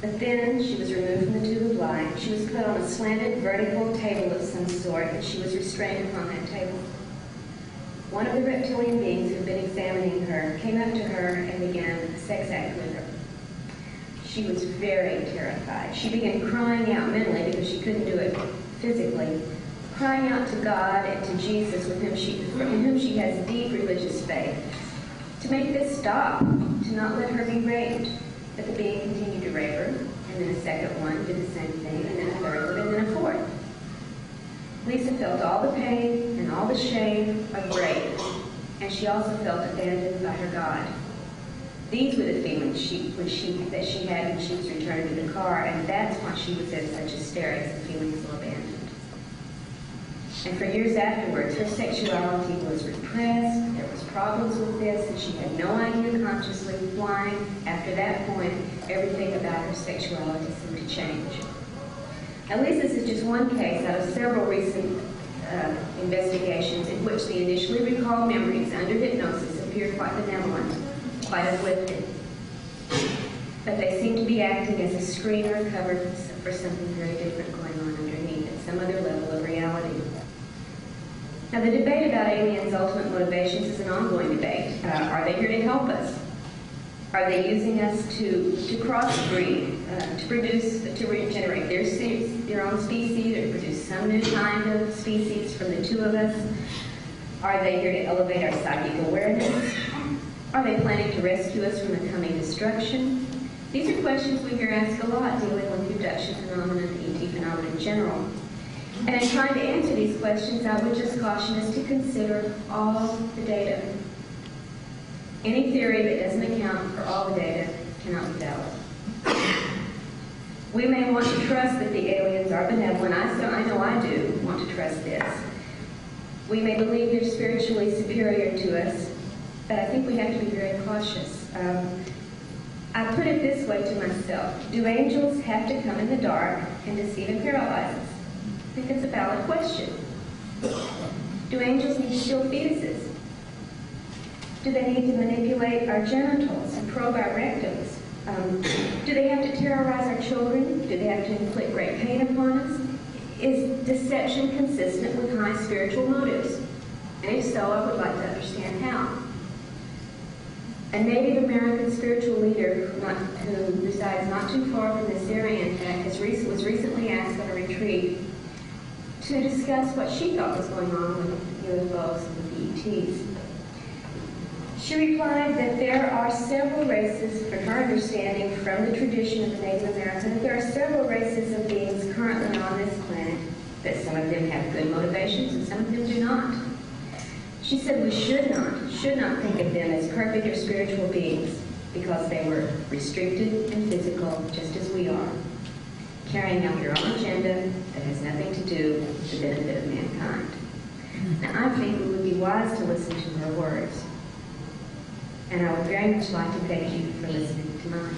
But then she was removed from the tube of light. She was put on a slanted vertical table of some sort, and she was restrained upon that table. One of the reptilian beings who had been examining her came up to her and began a sex act with her. She was very terrified. She began crying out mentally because she couldn't do it physically, crying out to God and to Jesus, in whom she has deep religious faith, to make this stop, to not let her be raped. But the being continued to rape her, and then a second one did the same thing, and then a third one, and then a fourth. Lisa felt all the pain and all the shame of rape, and she also felt abandoned by her God. These were the feelings that she had when she was returned to the car, and that's why she was in such hysterics and feeling so abandoned. And for years afterwards, her sexuality was repressed, there was problems with this, and she had no idea consciously why, after that point, everything about her sexuality seemed to change. At least this is just one case out of several recent investigations in which the initially recalled memories under hypnosis appear quite benevolent, quite uplifting. But they seem to be acting as a screener covered for something very different going on underneath at some other level of reality. Now, the debate about aliens' ultimate motivations is an ongoing debate. Are they here to help us? Are they using us to crossbreed, to regenerate their own species, or to produce some new kind of species from the two of us? Are they here to elevate our psychic awareness? Are they planning to rescue us from the coming destruction? These are questions we hear asked a lot dealing with the abduction phenomenon and ET phenomena in general. And in trying to answer these questions, I would just caution us to consider all the data. Any theory that doesn't account for all the data cannot be valid. We may want to trust that the aliens are benevolent. I know I do want to trust this. We may believe they're spiritually superior to us, but I think we have to be very cautious. I put it this way to myself. Do angels have to come in the dark and deceive and paralyze us? I think that's a valid question. Do angels need to steal fetuses? Do they need to manipulate our genitals and probe our rectums? Do they have to terrorize our children? Do they have to inflict great pain upon us? Is deception consistent with high spiritual motives? And if so, I would like to understand how. A Native American spiritual leader who resides not too far from this area, in fact, was recently asked on a retreat to discuss what she thought was going on with UFOs and with ETs. She replied that there are several races, from her understanding from the tradition of the Native American, that there are several races of beings currently on this planet, that some of them have good motivations and some of them do not. She said we should not think of them as perfect or spiritual beings because they were restricted and physical just as we are, carrying out their own agenda that has nothing to do with the benefit of mankind. Now, I think it would be wise to listen to her words. And I would very much like to thank you for listening to mine.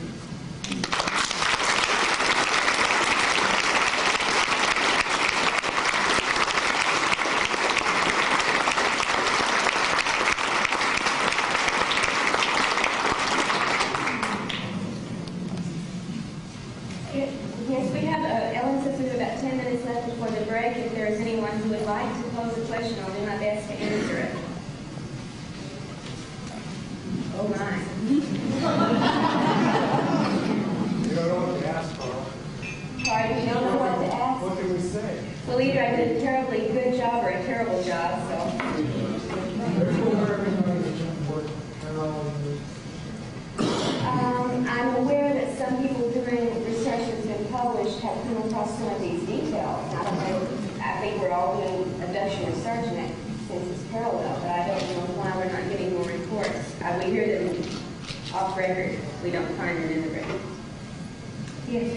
either I did a terribly good job or a terrible job, so. I'm aware that some people doing research that's been published have come across some of these details. I don't know, I think we're all doing abduction research and it seems it's parallel, but I don't know why we're not getting more reports. We hear them off record. We don't find them in the record. Yes?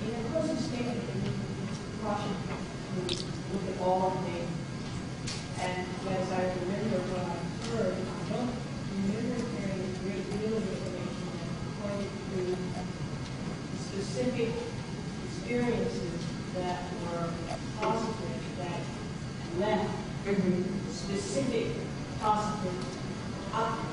In a closing statement, you caution to look at all things. And as I remember what I heard, I don't remember hearing a great deal of information that pointed to specific experiences that were positive, that left specific positive outcomes.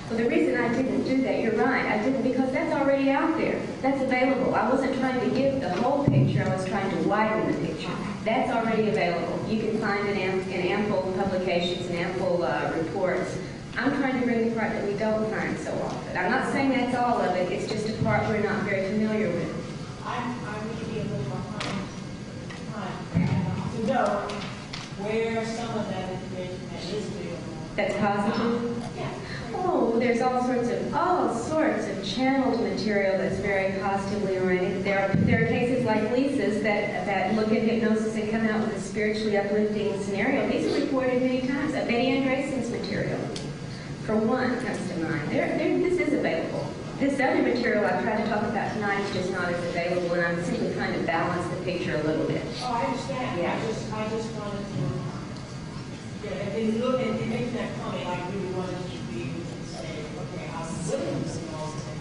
Well, the reason I didn't do that, you're right, I didn't because that's already out there. That's available. I wasn't trying to give the whole picture, I was trying to widen the picture. That's already available. You can find it in ample publications and ample reports. I'm trying to bring the part that we don't find so often. I'm not saying that's all of it, it's just a part we're not very familiar with. I would be a little behind to know where some of that information that is available. That's positive? Yeah. Oh, there's all sorts of channeled material that's very positively oriented. There are cases like Lisa's that look at hypnosis and come out with a spiritually uplifting scenario. These are reported many times. Betty Andresen's material, for one, comes to mind. This is available. This other material I've tried to talk about tonight is just not as available, and I'm simply trying to balance the picture a little bit. Oh, I understand. Yeah. I just wanted to, and look and make that comment, I really wanted to be able to say, okay, I'm willing to see all this, and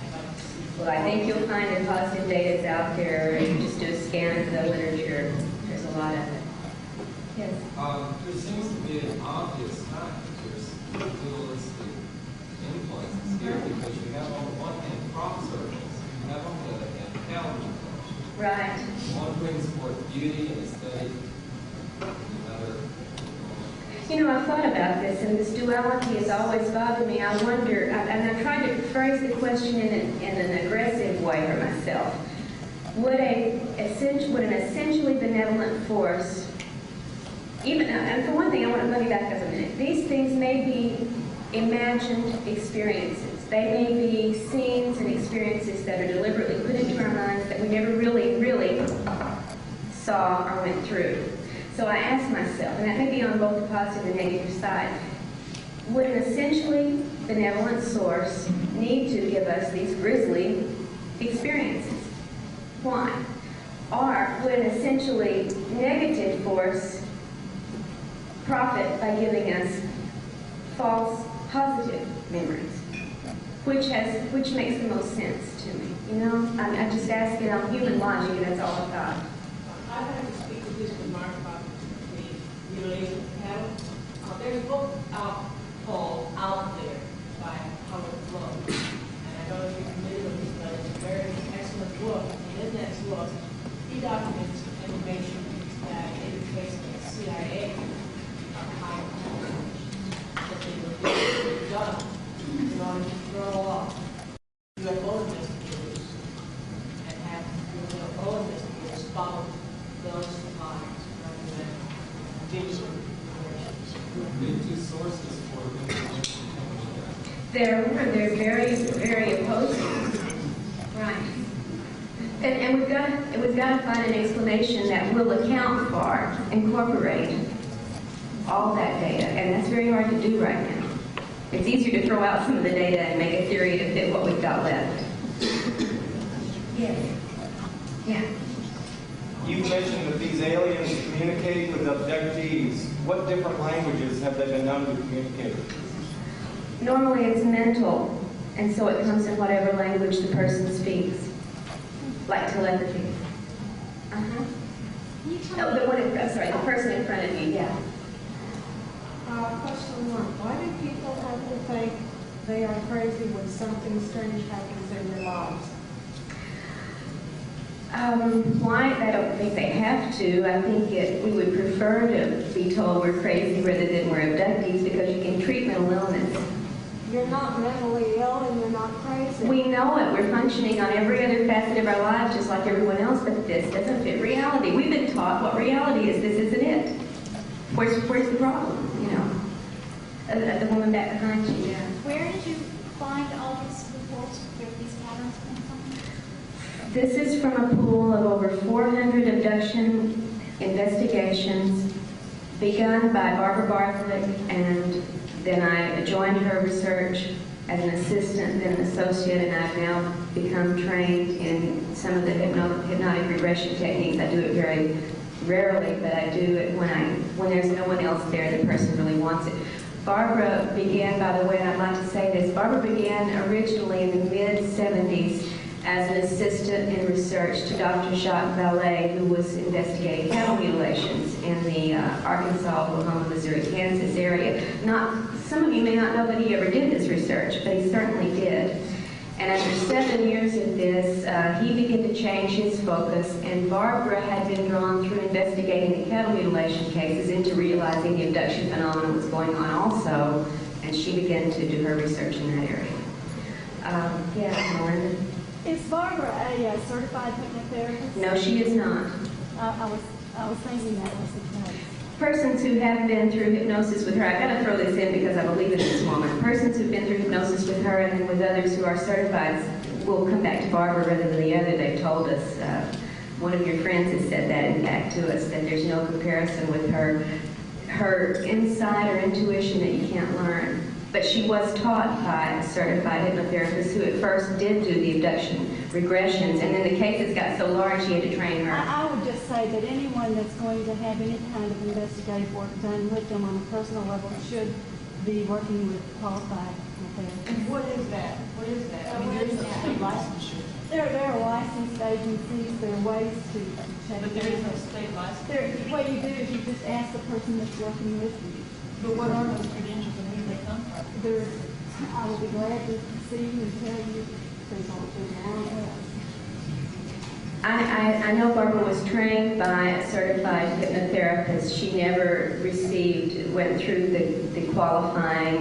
I'd like to see. Well, I think you'll find that positive data is out there, and you just do a scan of the literature. There's a lot of it. Yes? There seems to be an obvious fact that there's dualistic influences here because you have on the one hand crop circles, you have on the other hand calendar culture. Right. One brings forth beauty and aesthetic, the other. You know, I've thought about this, and this duality has always bothered me. I wonder, and I've tried to phrase the question in an aggressive way for myself. Would an essentially benevolent force, and for one thing, let me back up a minute. These things may be imagined experiences. They may be scenes and experiences that are deliberately put into our minds that we never really saw or went through. So I asked myself, and that may be on both the positive and negative side, would an essentially benevolent source need to give us these grisly experiences? Why? Or would an essentially negative force profit by giving us false positive memories? Which makes the most sense to me? You know, I just ask it on human logic, and that's all I've got. I'd like to speak to this remark about the mutilation pattern. There's a book called Out There by Howard Flood. And I don't know if you're familiar with this, but it's a very excellent book. And in that book, he documents information that indicates that the CIA are high that they were done in order to throw off UFO investigators and have UFO investigators follow those lines rather than visual information. The two sources for information They're very opposing. Right. And we've got to find an explanation that will account for, incorporate all that data, and that's very hard to do right now. It's easier to throw out some of the data and make a theory to fit what we've got left. Yes. Yeah. You mentioned that these aliens communicate with abductees. What different languages have they been known to communicate? Normally it's mental, and so it comes in whatever language the person speaks, like telepathy. Uh-huh. Oh, the person in front of you, yeah. Question one, why do people have to think they are crazy when something strange happens in their lives? Why? I don't think they have to. I think we would prefer to be told we're crazy rather than we're abductees because you can treat mental illness. Yeah, you're not mentally ill and you're not crazy. We know it. We're functioning on every other facet of our lives just like everyone else, but this doesn't fit reality. We've been taught what reality is. This isn't it. Where's the problem, you know? The woman back behind you, yeah. Where did you find all these reports where these patterns come from? This is from a pool of over 400 abduction investigations begun by Barbara Bartlett, and then I joined her research as an assistant, then an associate, and I've now become trained in some of the hypnotic regression techniques. I do it very rarely, but I do it when there's no one else there, the person really wants it. Barbara began, by the way, and I'd like to say this, Barbara began originally in the mid-70s as an assistant in research to Dr. Jacques Vallée, who was investigating cattle mutilations in the Arkansas, Oklahoma, Missouri, Kansas area. Some of you may not know that he ever did this research, but he certainly did. And after 7 years of this, he began to change his focus, and Barbara had been drawn through investigating the cattle mutilation cases into realizing the abduction phenomenon was going on also, and she began to do her research in that area. Yeah, Melinda? Is Barbara a certified hypnotherapist? No, she is not. I was thinking that was the case. Persons who have been through hypnosis with her, I've got to throw this in because I believe in this woman. Persons who've been through hypnosis with her and then with others who are certified will come back to Barbara rather than the other. They've told us, one of your friends has said that in fact to us, that there's no comparison with her insight or intuition that you can't learn. But she was taught by a certified hypnotherapist who at first did do the abduction regressions, and then the cases got so large she had to train her. I would just say that anyone that's going to have any kind of investigative work done with them on a personal level should be working with qualified hypnotherapists. And what is that? What is that? I mean, there is a state licensure, There are licensed agencies, there are ways to check. but there is no state license. What you do is you just ask the person that's working with you. But what are those credentials and who do they come from? I will be glad to see you and tell you there's a long list. I know Barbara was trained by a certified hypnotherapist. She never went through the qualifying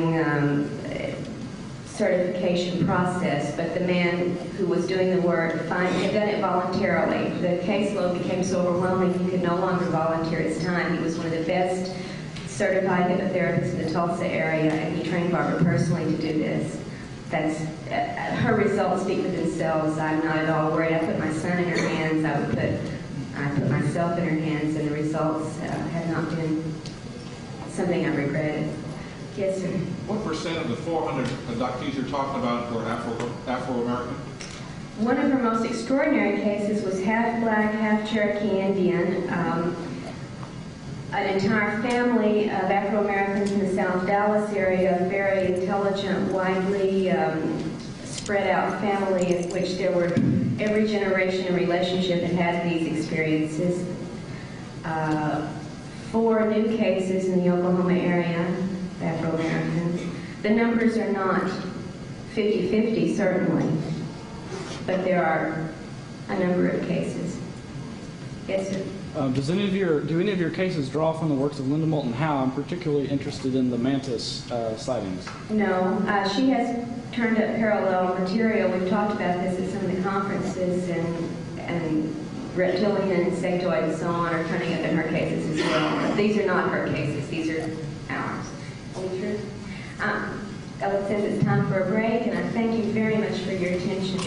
certification process, but the man who was doing the work had done it voluntarily. The caseload became so overwhelming he could no longer volunteer his time. He was one of the best certified hypnotherapists in the Tulsa area, and he trained Barbara personally to do this. Her results speak for themselves. I'm not at all worried. I put my son in her hands. I put myself in her hands, and the results have not been something I regretted. Yes, sir. What percent of the 400 abductees you're talking about were Afro-American? One of her most extraordinary cases was half black, half Cherokee Indian. An entire family of Afro-Americans in the South Dallas area, a very intelligent, widely spread out family in which there were every generation and relationship had these experiences. 4 new cases in the Oklahoma area of Afro-Americans. The numbers are not 50-50 certainly, but there are a number of cases. Yes, sir. Do any of your cases draw from the works of Linda Moulton Howe? I'm particularly interested in the mantis sightings. No, she has turned up parallel material. We've talked about this at some of the conferences, and reptilian, insectoid, and so on are turning up in her cases as well. But these are not her cases. These are ours. Any truth? Ellen says it's time for a break, and I thank you very much for your attention.